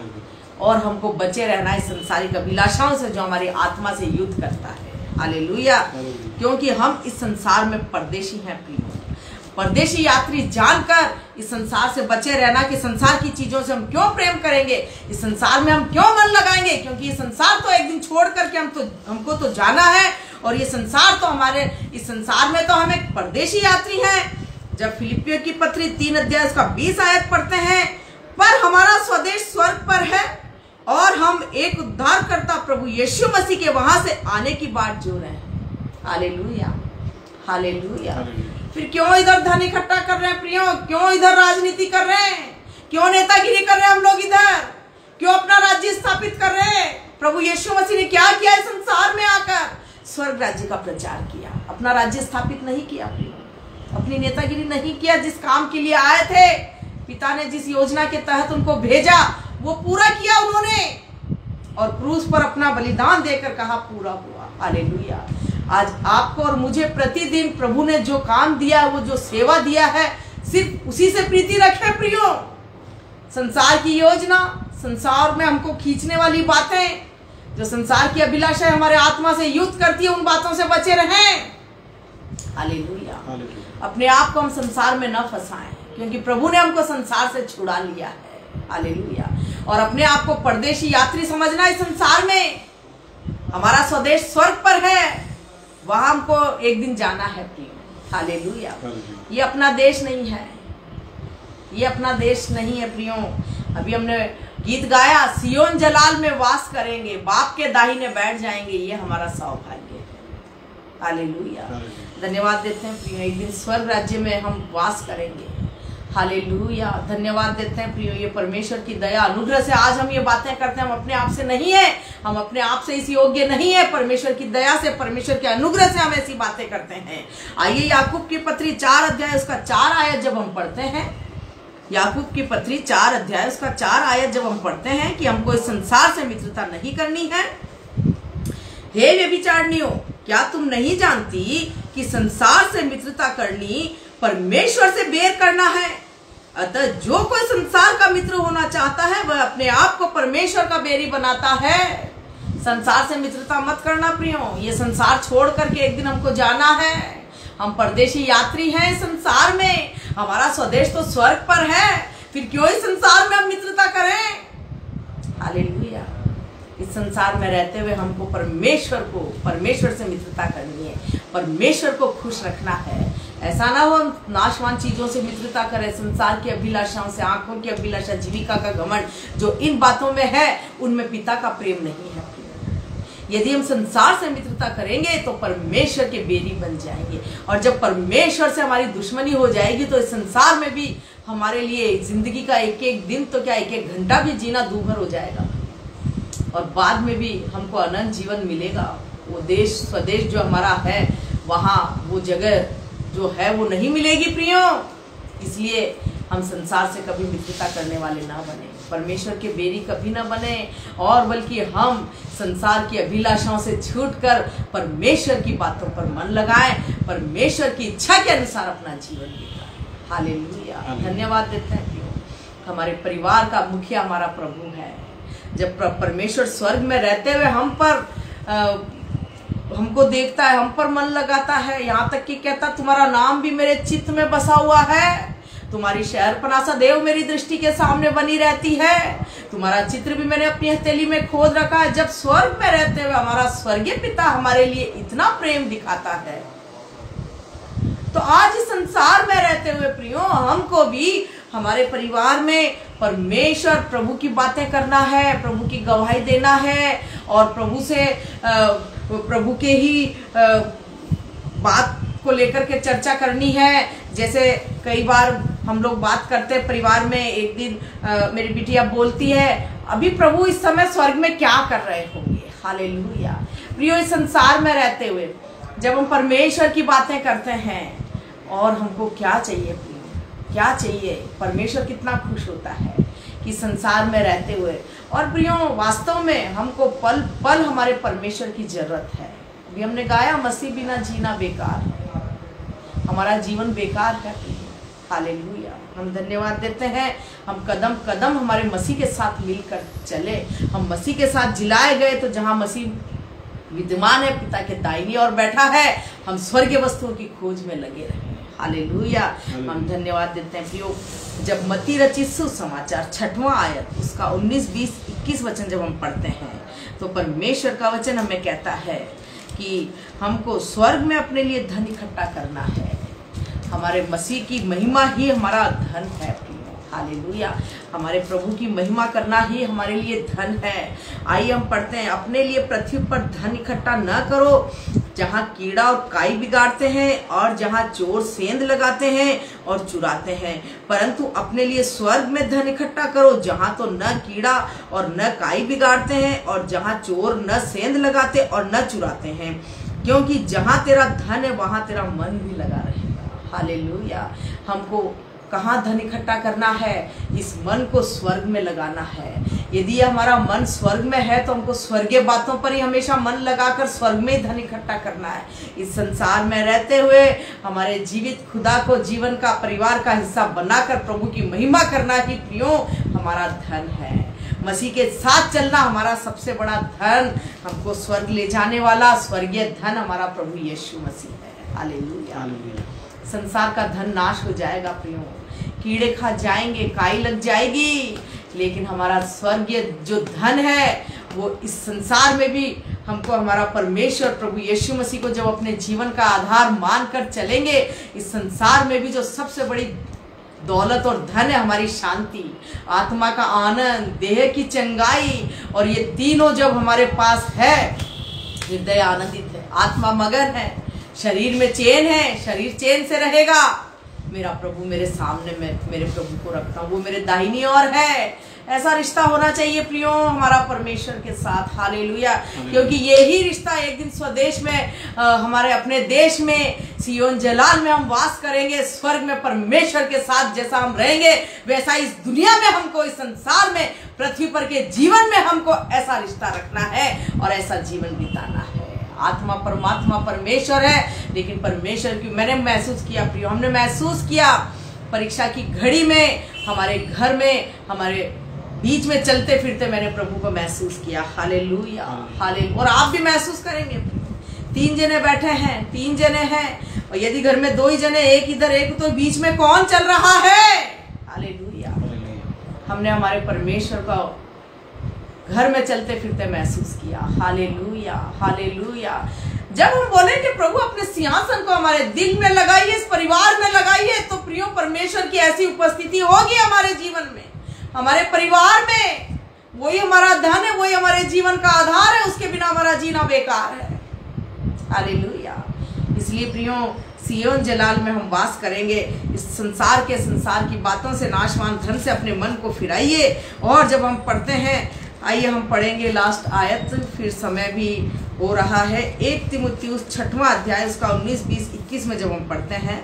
और हमको बचे रहना है संसारिक अभिलाषाओं से जो हमारी आत्मा से युद्ध करता है। हालेलुया। क्योंकि हम इस संसार में परदेशी हैं प्रियो, परदेशी यात्री जानकर इस संसार से बचे रहना कि संसार की चीजों से हम क्यों प्रेम करेंगे, इस संसार में हम क्यों मन लगाएंगे, क्योंकि ये संसार तो एक दिन छोड़ करके हमको तो जाना है। और ये संसार तो इस संसार में तो हम एक परदेशी यात्री हैं। जब फिलिपियो की पत्री 3 अध्याय उसका 20 आयत पढ़ते हैं, पर हमारा स्वदेश स्वर्ग पर है और हम एक उद्धारकर्ता प्रभु यीशु मसीह के वहां से आने की बात जो रहे हैं। Hallelujah, hallelujah. फिर क्यों इधर धन इकट्ठा कर रहे हैं प्रियो? क्यों इधर राजनीति कर रहे हैं? क्यों नेतागिरी कर रहे हैं हम लोग इधर? क्यों अपना राज्य स्थापित कर रहे हैं? प्रभु यीशु मसीह ने क्या किया इस संसार में आकर? स्वर्ग राज्य का प्रचार किया, अपना राज्य स्थापित नहीं किया, अपनी नेतागिरी नहीं किया। जिस काम के लिए आए थे, पिता ने जिस योजना के तहत उनको भेजा, वो पूरा किया उन्होंने, और क्रूस पर अपना बलिदान देकर कहा पूरा हुआ। हालेलुया। आज आपको और मुझे प्रतिदिन प्रभु ने जो काम दिया है, वो जो सेवा दिया है, सिर्फ उसी से प्रीति रखें प्रियो। संसार की योजना, संसार में हमको खींचने वाली बातें, जो संसार की अभिलाषा हमारे आत्मा से युद्ध करती है, उन बातों से बचे रहें। हालेलुया। अपने आप को हम संसार में न फंसाएं, क्योंकि प्रभु ने हमको संसार से छुड़ा लिया है। हालेलुया। और अपने आप को परदेशी यात्री समझना इस संसार में। हमारा स्वदेश स्वर्ग पर है, वहां हमको एक दिन जाना है प्रियो। हालेलुया। ये अपना देश नहीं है, ये अपना देश नहीं है प्रियो। अभी हमने गीत गाया, सियोन जलाल में वास करेंगे, बाप के दाहिने बैठ जाएंगे, ये हमारा सौभाग्य है। हालेलुया। धन्यवाद देते हैं प्रियो, एक दिन स्वर्ग राज्य में हम वास करेंगे। हालेलुया। धन्यवाद देते हैं प्रियो, ये परमेश्वर की दया अनुग्रह से आज हम ये बातें करते हैं। हम अपने आप से नहीं है, हम अपने आप से इस योग्य नहीं है, परमेश्वर की दया से, परमेश्वर के अनुग्रह से हम ऐसी बातें करते हैं। आइए याकूब की पत्री 4 अध्याय उसका 4 आयत जब हम पढ़ते हैं, याकूब की पत्री 4 अध्याय उसका 4 आयत जब हम पढ़ते हैं कि हमको इस संसार से मित्रता नहीं करनी है। हे व्यभिचारिणियों, क्या तुम नहीं जानती कि संसार से मित्रता करनी परमेश्वर से बैर करना है? अतः जो कोई संसार का मित्र होना चाहता है, वह अपने आप को परमेश्वर का बैरी बनाता है। संसार से मित्रता मत करना प्रियो, ये संसार छोड़ करके एक दिन हमको जाना है। हम परदेशी यात्री हैं संसार में, हमारा स्वदेश तो स्वर्ग पर है, फिर क्यों इस संसार में हम मित्रता करें? हालेलुया। इस संसार में रहते हुए हमको परमेश्वर से मित्रता करनी है, परमेश्वर को खुश रखना है। ऐसा ना हो हम नाशवान चीजों से मित्रता करें, संसार की अभिलाषाओं से, आंखों की अभिलाषा, जीविका का घमंड, जो इन बातों में है, उनमें पिता का प्रेम नहीं है। यदि हम संसार से मित्रता करेंगे तो परमेश्वर के बैरी बन जाएंगे, और जब परमेश्वर से हमारी दुश्मनी हो जाएगी तो इस संसार में भी हमारे लिए जिंदगी का एक एक दिन तो क्या, एक एक घंटा भी जीना दूभर हो जाएगा, और बाद में भी हमको अनंत जीवन मिलेगा। वो देश, स्वदेश जो हमारा है, वहाँ वो जगह जो है वो नहीं मिलेगी प्रियो। इसलिए हम संसार से कभी मित्रता करने वाले ना बने, परमेश्वर के बैरी कभी ना बने, और बल्कि हम संसार की अभिलाषाओं से छूटकर परमेश्वर की बातों पर मन लगाएं, परमेश्वर की इच्छा के अनुसार अपना जीवन बिताएं। हालेलुया। धन्यवाद देते हैं प्रियो, हमारे परिवार का मुखिया हमारा प्रभु है। जब परमेश्वर स्वर्ग में रहते हुए हम पर हमको देखता है, हम पर मन लगाता है, यहाँ तक कि कहता तुम्हारा नाम भी मेरे चित्त में बसा हुआ है, तुम्हारी शहरपनाह देव मेरी दृष्टि के सामने बनी रहती है, तुम्हारा चित्र भी मैंने अपनी हथेली में खोद रखा है। जब स्वर्ग में रहते हुए हमारा स्वर्गीय पिता हमारे लिए इतना प्रेम दिखाता है, तो आज इस संसार में रहते हुए प्रियो हमको भी हमारे परिवार में परमेश्वर प्रभु की बातें करना है, प्रभु की गवाही देना है, और प्रभु से प्रभु के ही बात को लेकर के चर्चा करनी है। जैसे कई बार हम लोग बात करते हैं परिवार में, एक दिन मेरी बिटिया बोलती है, अभी प्रभु इस समय स्वर्ग में क्या कर रहे होंगे। हालेलुया। प्रियो, इस संसार में रहते हुए जब हम परमेश्वर की बातें करते हैं, और हमको क्या चाहिए प्रियो, क्या चाहिए? परमेश्वर कितना खुश होता है कि संसार में रहते हुए, और प्रियो वास्तव में हमको पल पल हमारे परमेश्वर की जरूरत है। अभी हमने गाया, मसीह बिना जीना बेकार है, हमारा जीवन बेकार है। हालेलुया। हम धन्यवाद देते हैं, हम कदम कदम हमारे मसीह के साथ मिलकर चले। हम मसीह के साथ जिलाए गए, तो जहाँ मसीह विद्यमान है, पिता के दाहिनी ओर बैठा है, हम स्वर्गीय वस्तुओं की खोज में लगे रहे। हालेलुया। हम धन्यवाद देते हैं प्रियो, जब मत्ती रचित सुसमाचार 6वां आयत उसका 19, 20, 21 वचन जब हम पढ़ते हैं, तो परमेश्वर का वचन हमें कहता है कि हमको स्वर्ग में अपने लिए धन इकट्ठा करना है। हमारे मसीह की महिमा ही हमारा धन है प्रियो। हालेलुया। हमारे प्रभु की महिमा करना ही हमारे लिए धन है। आइए हम पढ़ते हैं, अपने लिए पृथ्वी पर धन इकट्ठा न करो, जहाँ कीड़ा और काई बिगाड़ते हैं और जहाँ चोर सेंध लगाते हैं और चुराते हैं, परंतु अपने लिए स्वर्ग में धन इकट्ठा करो, जहाँ तो न कीड़ा और न काई बिगाड़ते हैं और जहाँ चोर न सेंध लगाते और न चुराते हैं, क्योंकि जहाँ तेरा धन है वहाँ तेरा मन भी लगा रहेगा। हालेलुया। हमको कहाँ धन इकट्ठा करना है? इस मन को स्वर्ग में लगाना है। यदि हमारा मन स्वर्ग में है तो हमको स्वर्गीय बातों पर ही हमेशा मन लगाकर स्वर्ग में ही धन इकट्ठा करना है। इस संसार में रहते हुए हमारे जीवित खुदा को जीवन का, परिवार का हिस्सा बनाकर प्रभु की महिमा करना ही प्रियो हमारा धन है। मसीह के साथ चलना हमारा सबसे बड़ा धन, हमको स्वर्ग ले जाने वाला स्वर्गीय धन हमारा प्रभु यीशु मसीह है। हालेलुया। संसार का धन नाश हो जाएगा प्रियो, कीड़े खा जाएंगे, काई लग जाएगी, लेकिन हमारा स्वर्गीय जो धन है वो इस संसार में भी हमको हमारा परमेश्वर प्रभु यीशु मसीह को जब अपने जीवन का आधार मानकर चलेंगे, इस संसार में भी जो सबसे बड़ी दौलत और धन है हमारी शांति, आत्मा का आनंद, देह की चंगाई, और ये तीनों जब हमारे पास है, हृदय आनंदित है, आत्मा मगन है, शरीर में चैन है, शरीर चैन से रहेगा। मेरा प्रभु मेरे सामने, मैं मेरे प्रभु को रखता हूँ, वो मेरे दाहिनी ओर है। ऐसा रिश्ता होना चाहिए प्रियो हमारा परमेश्वर के साथ। हालेलुया। क्योंकि यही रिश्ता एक दिन स्वदेश में, हमारे अपने देश में, सियोन जलाल में हम वास करेंगे। स्वर्ग में परमेश्वर के साथ जैसा हम रहेंगे वैसा इस दुनिया में हमको, इस संसार में, पृथ्वी पर के जीवन में हमको ऐसा रिश्ता रखना है और ऐसा जीवन बिताना है। आत्मा परमात्मा परमेश्वर है, लेकिन परमेश्वर की मैंने महसूस किया प्रियो, हमने महसूस किया परीक्षा की घड़ी में, हमारे घर में, हमारे बीच में चलते फिरते मैंने प्रभु को महसूस किया। हालेलुया। हालेलुया। और आप भी महसूस करेंगे। 3 जने बैठे हैं, 3 जने हैं, और यदि घर में 2 ही जने, एक इधर एक, तो बीच में कौन चल रहा है? हालेलुया। हमने हमारे परमेश्वर का घर में चलते फिरते महसूस किया। हालेलुया। हालेलुया। जब हम बोले कि प्रभु अपने सिंहासन को हमारे दिल में लगाइए, इस परिवार में लगाइए, तो प्रियो परमेश्वर की ऐसी उपस्थिति होगी हमारे जीवन में, हमारे परिवार में। वही हमारा धन है, वही हमारे जीवन का आधार है, उसके बिना हमारा जीना बेकार है। हालेलुया। इसलिए प्रियो सियोन जलाल में हम वास करेंगे। इस संसार की बातों से, नाशवान धन से अपने मन को फिराइए। और जब हम पढ़ते हैं, आइए हम पढ़ेंगे लास्ट आयत, फिर समय भी हो रहा है। 1 तीमुथियुस 6वां अध्याय उसका 19, 20, 21 में जब हम पढ़ते हैं,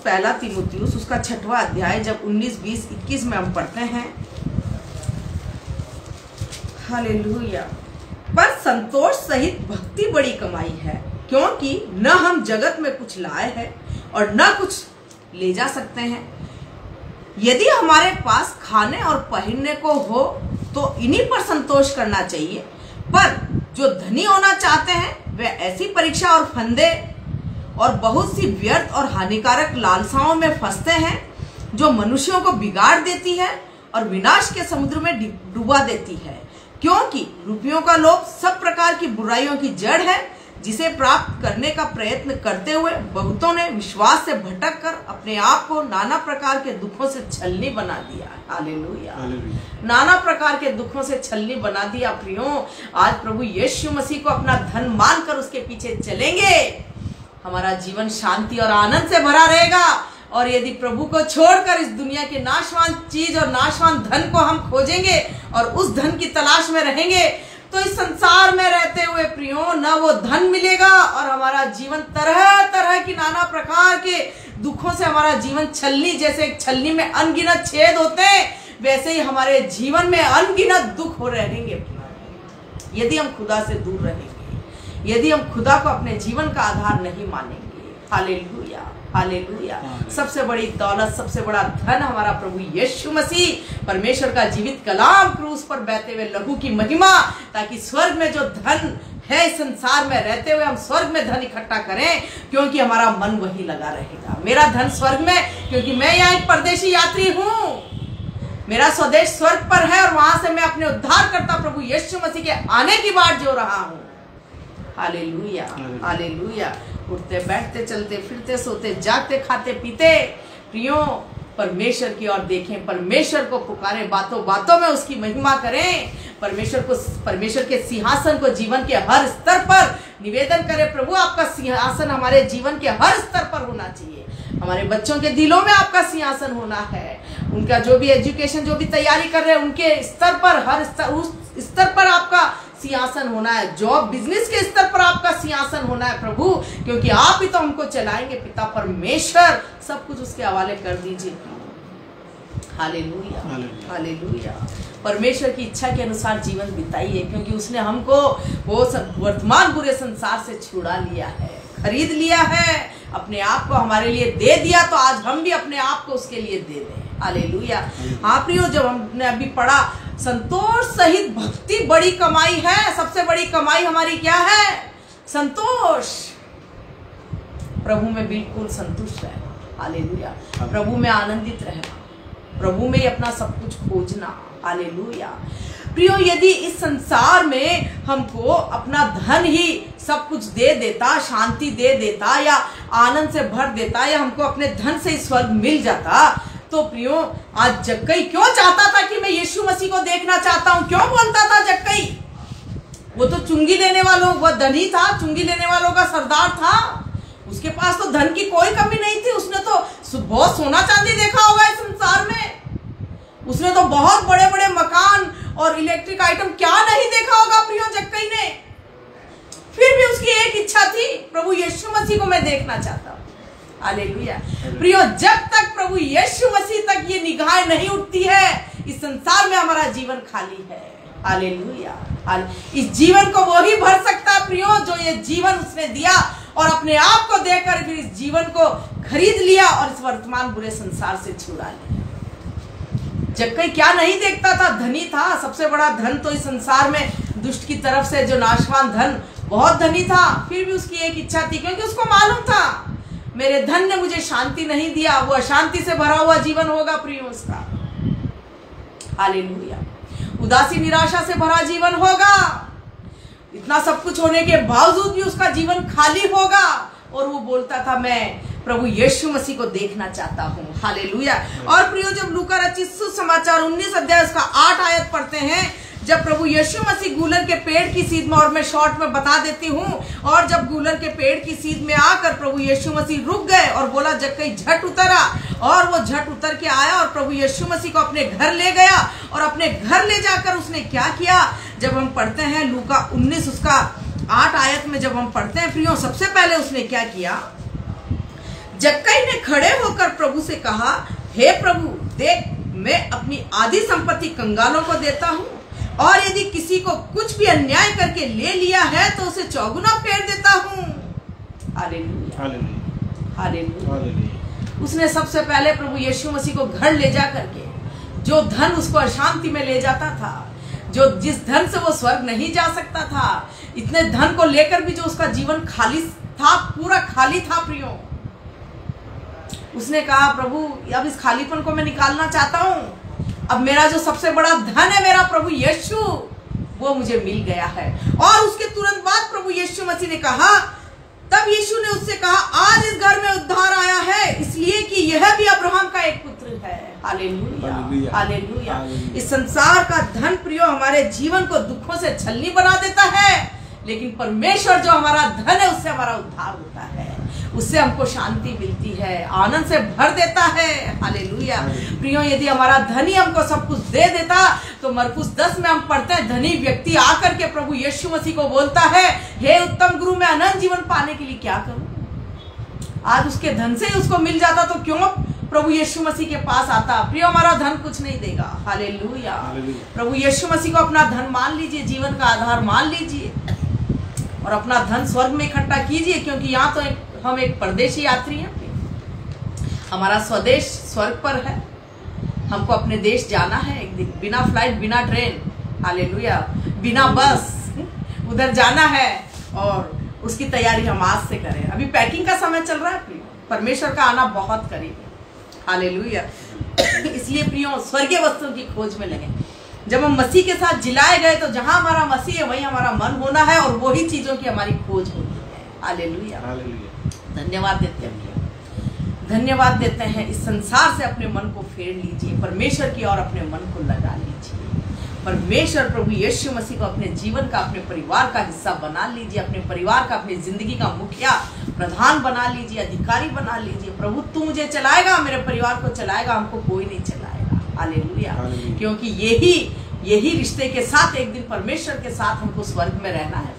पहला तीमुथियुस उसका 6वां अध्याय जब 19, 20, 21 में हम पढ़ते हैं। हालेलुया। पर संतोष सहित भक्ति बड़ी कमाई है, क्योंकि न हम जगत में कुछ लाए हैं और न कुछ ले जा सकते हैं। यदि हमारे पास खाने और पहनने को हो तो इन्हीं पर संतोष करना चाहिए, पर जो धनी होना चाहते हैं वे ऐसी परीक्षा और फंदे और बहुत सी व्यर्थ और हानिकारक लालसाओं में फंसते हैं, जो मनुष्यों को बिगाड़ देती है और विनाश के समुद्र में डुबा देती है। क्योंकि रुपयों का लोभ सब प्रकार की बुराइयों की जड़ है, जिसे प्राप्त करने का प्रयत्न करते हुए बहुतों ने विश्वास से भटक कर अपने आप को नाना प्रकार के दुखों से छलनी बना दिया। हालेलुया। नाना प्रकार के दुखों से छलनी बना दिया। प्रियो आज प्रभु यीशु मसीह को अपना धन मानकर उसके पीछे चलेंगे, हमारा जीवन शांति और आनंद से भरा रहेगा। और यदि प्रभु को छोड़कर इस दुनिया के नाशवान चीज और नाशवान धन को हम खोजेंगे और उस धन की तलाश में रहेंगे, तो इस संसार में रहते हुए प्रियो न वो धन मिलेगा, और हमारा जीवन तरह तरह की नाना प्रकार के दुखों से हमारा जीवन छलनी, जैसे एक छलनी में अनगिनत छेद होते हैं, वैसे ही हमारे जीवन में अनगिनत दुख हो रहेंगे यदि हम खुदा से दूर रहेंगे, यदि हम खुदा को अपने जीवन का आधार नहीं मानेंगे। हालेलुया। हालेलुया। सबसे बड़ी दौलत, सबसे बड़ा धन हमारा प्रभु यीशु मसीह, परमेश्वर का जीवित कलाम, क्रूस पर बहते हुए लहू की महिमा, ताकि स्वर्ग में जो धन है, इस संसार में रहते हुए हम स्वर्ग में धन इकट्ठा करें, क्योंकि हमारा मन वही लगा रहेगा। मेरा धन स्वर्ग में, क्योंकि मैं यहाँ एक परदेशी यात्री हूँ, मेरा स्वदेश स्वर्ग पर है, और वहां से मैं अपने उद्धारकर्ता प्रभु यीशु मसीह के आने की बाट जो रहा हूँ। हालेलुया। हालेलुया। उठते बैठते चलते फिरते सोते जागते खाते पीते प्रियो परमेश्वर की ओर देखें, परमेश्वर को पुकारें, बातों बातों में उसकी महिमा करें, परमेश्वर के सिंहासन को जीवन के हर स्तर पर निवेदन करें प्रभु आपका सिंहासन हमारे जीवन के हर स्तर पर होना चाहिए। हमारे बच्चों के दिलों में आपका सिंहासन होना है। उनका जो भी एजुकेशन, जो भी तैयारी कर रहे हैं, उनके स्तर पर, हर स्तर, उस स्तर पर आपका सिंहासन होना है। जॉब बिजनेस के स्तर पर आपका सिंहासन होना है प्रभु, क्योंकि आप ही तो हमको चलाएंगे। पिता परमेश्वर सब कुछ उसके हवाले कर दीजिए। Hallelujah, hallelujah. परमेश्वर की इच्छा के अनुसार जीवन बिताइए, क्योंकि उसने हमको वो वर्तमान बुरे संसार से छुड़ा लिया है, खरीद लिया है, अपने आप को हमारे लिए दे दिया। तो आज हम भी अपने आप को उसके लिए दे दें। हालेलुया। हाँ प्रियो, जब हमने अभी पढ़ा संतोष सहित भक्ति बड़ी कमाई है। सबसे बड़ी कमाई हमारी क्या है? संतोष। प्रभु में बिल्कुल संतुष्ट रहना। हालेलुया। प्रभु में आनंदित रहना, प्रभु में अपना सब कुछ खोजना। हालेलुया। प्रियो, यदि इस संसार में हमको अपना धन ही सब कुछ दे देता, शांति दे देता, या आनंद से भर देता, या हमको अपने धन से स्वर्ग मिल जाता, तो प्रियो आज जक्कई क्यों चाहता था कि मैं यीशु मसीह को देखना चाहता हूं? क्यों बोलता था जक्कई? वो तो चुंगी लेने वालों, वह धनी था, चुंगी लेने वालों का सरदार था। उसके पास तो धन की कोई कमी नहीं थी। उसने तो बहुत सोना चांदी देखा होगा इस संसार में। उसने तो बहुत बड़े बड़े मकान और इलेक्ट्रिक आइटम क्या नहीं देखा होगा प्रियो जक्कई ने। फिर भी उसकी एक इच्छा थी, प्रभु यीशु मसीह को मैं देखना चाहता हूँ। हालेलुया। प्रियो, जब तक प्रभु यीशु मसीह तक ये निगाहें नहीं उठती है, इस संसार में हमारा जीवन खाली है। हालेलुया। इस जीवन को वो ही भर सकता है प्रियो, जो ये जीवन उसने दिया और अपने आप को देकर फिर इस जीवन को खरीद लिया और इस वर्तमान बुरे संसार से छुड़ा लिया। जक्कई क्या नहीं देखता था? धनी था, सबसे बड़ा धन तो इस संसार में दुष्ट की तरफ से जो नाशवान धन, बहुत धनी था। फिर भी उसकी एक इच्छा थी, क्योंकि उसको मालूम था मेरे धन ने मुझे शांति नहीं दिया, वो अशांति से भरा हुआ जीवन होगा प्रियो उसका। हालेलुया। उदासी निराशा से भरा जीवन होगा। इतना सब कुछ होने के बावजूद भी उसका जीवन खाली होगा। और वो बोलता था मैं प्रभु यीशु मसीह को देखना चाहता हूँ। हालेलुया। और प्रियो, जब लूका रचित सुसमाचार 19 अध्याय उसका 8 आयत पढ़ते हैं, जब प्रभु यीशु मसीह गूलर के पेड़ की सीध में, और मैं शॉर्ट में बता देती हूँ, और जब गूलर के पेड़ की सीध में आकर प्रभु यीशु मसीह रुक गए और बोला जक्कई झट उतरा, और वो झट उतर के आया और प्रभु यीशु मसीह को अपने घर ले गया। और अपने घर ले जाकर उसने क्या किया? जब हम पढ़ते हैं लूका 19 उसका 8 आयत में जब हम पढ़ते हैं प्रियो, सबसे पहले उसने क्या किया? जक्कई ने खड़े होकर प्रभु से कहा, हे प्रभु देख, मैं अपनी आधी संपत्ति कंगालों को देता हूँ, और यदि किसी को कुछ भी अन्याय करके ले लिया है तो उसे चौगुना फेर देता हूँ। Hallelujah, hallelujah. उसने सबसे पहले प्रभु यीशु मसीह को घर ले जा करके, जो धन उसको अशांति में ले जाता था, जो जिस धन से वो स्वर्ग नहीं जा सकता था, इतने धन को लेकर भी जो उसका जीवन खाली था, पूरा खाली था प्रियो, उसने कहा प्रभु अब इस खालीपन को मैं निकालना चाहता हूँ। अब मेरा जो सबसे बड़ा धन है, मेरा प्रभु यीशु, वो मुझे मिल गया है। और उसके तुरंत बाद प्रभु यीशु मसीह ने कहा, तब यीशु ने उससे कहा, आज इस घर में उद्धार आया है, इसलिए कि यह भी अब्राहम का एक पुत्र है। Hallelujah, hallelujah. इस संसार का धन प्रियो हमारे जीवन को दुखों से छलनी बना देता है, लेकिन परमेश्वर जो हमारा धन है, उससे हमारा उद्धार होता है, उससे हमको शांति मिलती है, आनंद से भर देता है। हालेलुया। प्रियो, यदि हमारा धनी हमको सब कुछ दे देता, तो मरकुस 10 में हम पढ़ते हैं, धनी व्यक्ति आकर के प्रभु यीशु मसीह को बोलता है, हे उत्तम गुरु, मैं अनंत जीवन पाने के लिए क्या करूं? आज उसके धन से ही उसको मिल जाता, तो क्यों प्रभु यीशु मसीह के पास आता? प्रियो, हमारा धन कुछ नहीं देगा। हालेलुया। प्रभु यीशु मसीह को अपना धन मान लीजिए, जीवन का आधार मान लीजिए, और अपना धन स्वर्ग में इकट्ठा कीजिए, क्योंकि यहाँ तो हम एक परदेशी यात्री हैं। हमारा स्वदेश स्वर्ग पर है, हमको अपने देश जाना है एक दिन, बिना फ्लाइट, बिना ट्रेन, हालेलुया, बिना बस, उधर जाना है। और उसकी तैयारी हम आज से करें। अभी पैकिंग का समय चल रहा है प्रियो, परमेश्वर का आना बहुत करीब है। हालेलुया। इसलिए प्रियो, स्वर्गीय वस्तुओं की खोज में लगे। जब हम मसीह के साथ जिलाए गए, तो जहां हमारा मसीह है वहीं हमारा मन होना है, और वही चीजों की हमारी खोज होनी है। Hallelujah, hallelujah. धन्यवाद देते हैं, धन्यवाद देते हैं। इस संसार से अपने मन को फेर लीजिए, परमेश्वर की ओर अपने मन को लगा लीजिए। परमेश्वर प्रभु यीशु मसीह को अपने जीवन का, अपने परिवार का हिस्सा बना लीजिए, अपने परिवार का, अपनी जिंदगी का मुखिया प्रधान बना लीजिए, अधिकारी बना लीजिए। प्रभु तू मुझे चलाएगा, मेरे परिवार को चलाएगा, हमको कोई नहीं चलाएगा। हालेलुया। क्योंकि यही रिश्ते के साथ एक दिन परमेश्वर के साथ हमको स्वर्ग में रहना है,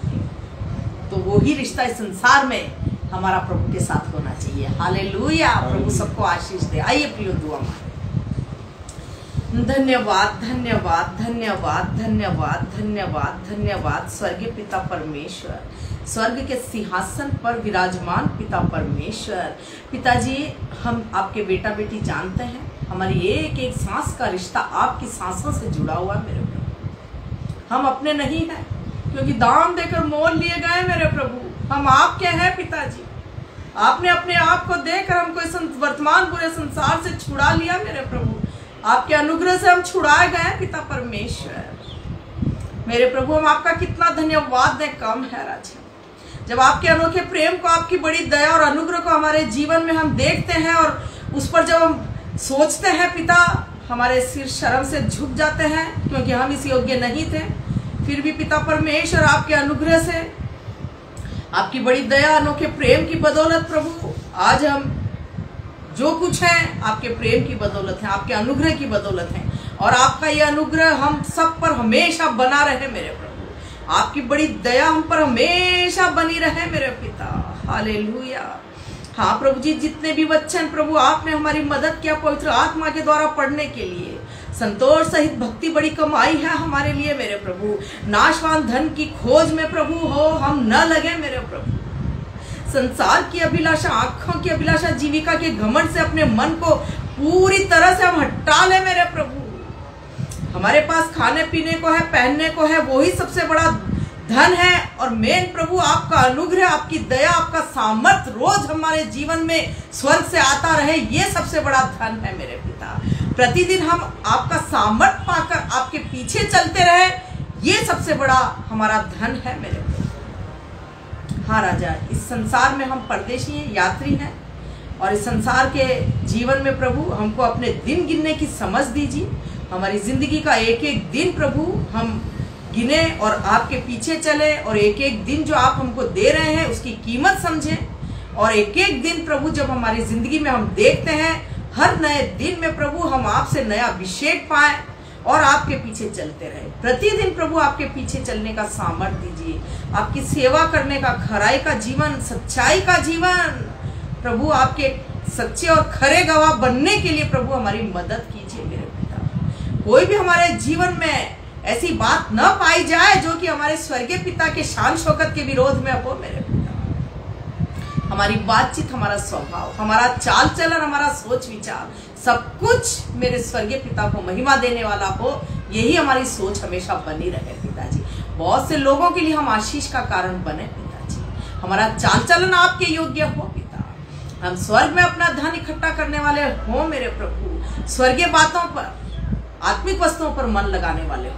तो वो ही रिश्ता इस संसार में हमारा प्रभु के साथ होना चाहिए। हालेलुया। प्रभु सबको आशीष दे। आइए प्रियो दुआ मांगे। धन्यवाद धन्यवाद धन्यवाद धन्यवाद धन्यवाद धन्यवाद स्वर्गीय पिता परमेश्वर, स्वर्ग के सिंहासन पर विराजमान पिता परमेश्वर। पिताजी, हम आपके बेटा बेटी जानते हैं, हमारी एक एक सांस का रिश्ता आपकी सांसों से जुड़ा हुआ है मेरे प्रभु। हम अपने नहीं हैं, क्योंकि दाम देकर मोल लिए गए मेरे प्रभु। हम आपके हैं पिताजी। आपने अपने आप को देकर हमको इस वर्तमान पूरे संसार से छुड़ा लिया मेरे प्रभु। आपके अनुग्रह से हम छुड़ाए गए पिता परमेश्वर। मेरे प्रभु, हम आपका कितना धन्यवाद दें, कम है राजा। जब आपके अनोखे प्रेम को, आपकी बड़ी दया और अनुग्रह को हमारे जीवन में हम देखते हैं और उस पर जब हम सोचते हैं पिता, हमारे सिर शर्म से झुक जाते हैं, क्योंकि हम इस योग्य नहीं थे। फिर भी पिता परमेश्वर, आपके अनुग्रह से, आपकी बड़ी दया, अनोखे प्रेम की बदौलत प्रभु, आज हम जो कुछ है आपके प्रेम की बदौलत है, आपके अनुग्रह की बदौलत है। और आपका ये अनुग्रह हम सब पर हमेशा बना रहे मेरे प्रभु। आपकी बड़ी दया हम पर हमेशा बनी रहे मेरे पिता। हालेलुया। हाँ प्रभु जी, जितने भी वचन प्रभु आपने हमारी मदद किया पवित्र आत्मा के द्वारा पढ़ने के लिए, संतोष सहित भक्ति बड़ी कमाई है हमारे लिए मेरे प्रभु। नाशवान धन की खोज में प्रभु हो हम न लगे मेरे प्रभु। संसार की अभिलाषा, आंखों की अभिलाषा, जीविका के घमंड से अपने मन को पूरी तरह से हम हटा ले मेरे प्रभु। हमारे पास खाने पीने को है, पहनने को है, वो ही सबसे बड़ा धन है। और मेन प्रभु, आपका अनुग्रह, आपकी दया, आपका सामर्थ रोज हमारे जीवन में स्वर्ग से आता रहे, ये सबसे बड़ा धन है मेरे पिता। प्रतिदिन हम आपका सामर्थ पाकर आपके पीछे चलते रहे, ये सबसे बड़ा हमारा धन है मेरे पिता। हाँ राजा, इस संसार में हम परदेशी हैं, यात्री हैं, और इस संसार के जीवन में प्रभु हमको अपने दिन गिनने की समझ दीजिए। हमारी जिंदगी का एक एक दिन प्रभु हम गिने और आपके पीछे चले, और एक एक दिन जो आप हमको दे रहे हैं उसकी कीमत समझें। और एक एक दिन प्रभु जब हमारी जिंदगी में हम देखते हैं, हर नए दिन में प्रभु हम आपसे नया अभिषेक पाएं और आपके पीछे चलते रहे। प्रतिदिन प्रभु आपके पीछे चलने का सामर्थ दीजिए, आपकी सेवा करने का, खराई का जीवन, सच्चाई का जीवन प्रभु, आपके सच्चे और खरे गवाह बनने के लिए प्रभु हमारी मदद कीजिए मेरे पिता। कोई भी हमारे जीवन में ऐसी बात न पाई जाए जो कि हमारे स्वर्गीय पिता के शान शौकत के विरोध में हो मेरे पिता। हमारी बातचीत, हमारा स्वभाव, हमारा चाल चलन, हमारा सोच विचार, सब कुछ मेरे स्वर्गीय पिता को महिमा देने वाला हो, यही हमारी सोच हमेशा बनी रहे पिताजी। बहुत से लोगों के लिए हम आशीष का कारण बने पिताजी। हमारा चाल चलन आपके योग्य हो पिता। हम स्वर्ग में अपना धन इकट्ठा करने वाले हो मेरे प्रभु। स्वर्गीय बातों पर, आत्मिक वस्तुओं पर मन लगाने वाले हो।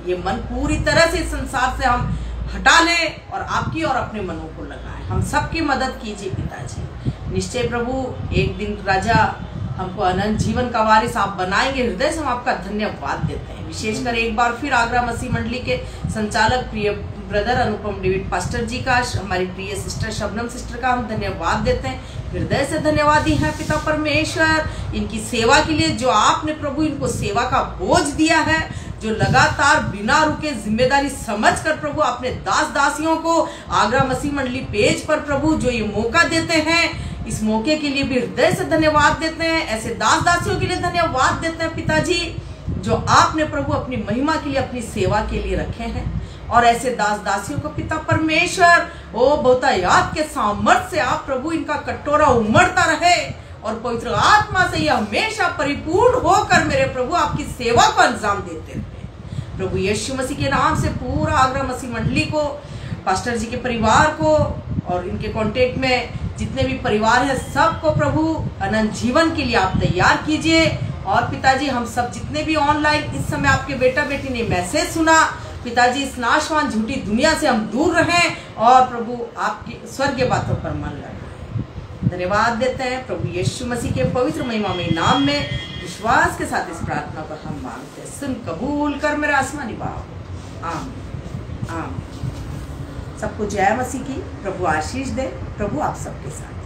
ये मन पूरी तरह से संसार से हम हटा ले और आपकी और अपने मनों को लगाए। हम सबकी मदद कीजिए पिताजी। निश्चय प्रभु एक दिन राजा हमको अनंत जीवन का वारिस आप बनाएंगे। हृदय से हम आपका धन्यवाद देते हैं। विशेषकर एक बार फिर आगरा मसीह मंडली के संचालक प्रिय ब्रदर अनुपम डेविड पास्टर जी का, हमारी प्रिय सिस्टर शबनम सिस्टर का हम धन्यवाद देते हैं। हृदय से धन्यवादी हैं पिता परमेश्वर, इनकी सेवा के लिए जो आपने प्रभु इनको सेवा का बोझ दिया है, जो लगातार बिना रुके जिम्मेदारी समझकर प्रभु अपने दास दासियों को आगरा मसीह मंडली पेज पर प्रभु जो ये मौका देते हैं, इस मौके के लिए भी हृदय से धन्यवाद देते हैं। ऐसे दास दासियों के लिए धन्यवाद देते हैं पिताजी, जो आपने प्रभु अपनी महिमा के लिए, अपनी सेवा के लिए रखे हैं। और ऐसे दास दासियों को पिता परमेश्वर ओ बहुतायात के सामर्थ्य से आप प्रभु इनका कटोरा उमड़ता रहे और पवित्र आत्मा से यह हमेशा परिपूर्ण होकर मेरे प्रभु आपकी सेवा को अंजाम देते रहे। प्रभु यीशु मसीह के नाम से पूरा आगरा मसीह मंडली को, पास्टर जी के परिवार को और इनके कांटेक्ट में जितने भी परिवार हैं सबको प्रभु अनंत जीवन के लिए आप तैयार कीजिए। और पिताजी हम सब जितने भी ऑनलाइन इस समय आपके बेटा बेटी ने मैसेज सुना, पिताजी इस नाशवान झूठी दुनिया से हम दूर रहें और प्रभु आपकी स्वर्गीय बातों पर मन लगाएं। धन्यवाद देते हैं प्रभु यीशु मसीह के पवित्र महिमामय नाम में। विश्वास के साथ इस प्रार्थना को हम मांगते हैं। सुन कबूल कर मेरा आसमानी बाप। आमीन। सबको जय मसीह की। प्रभु आशीष दे। प्रभु आप सबके साथ।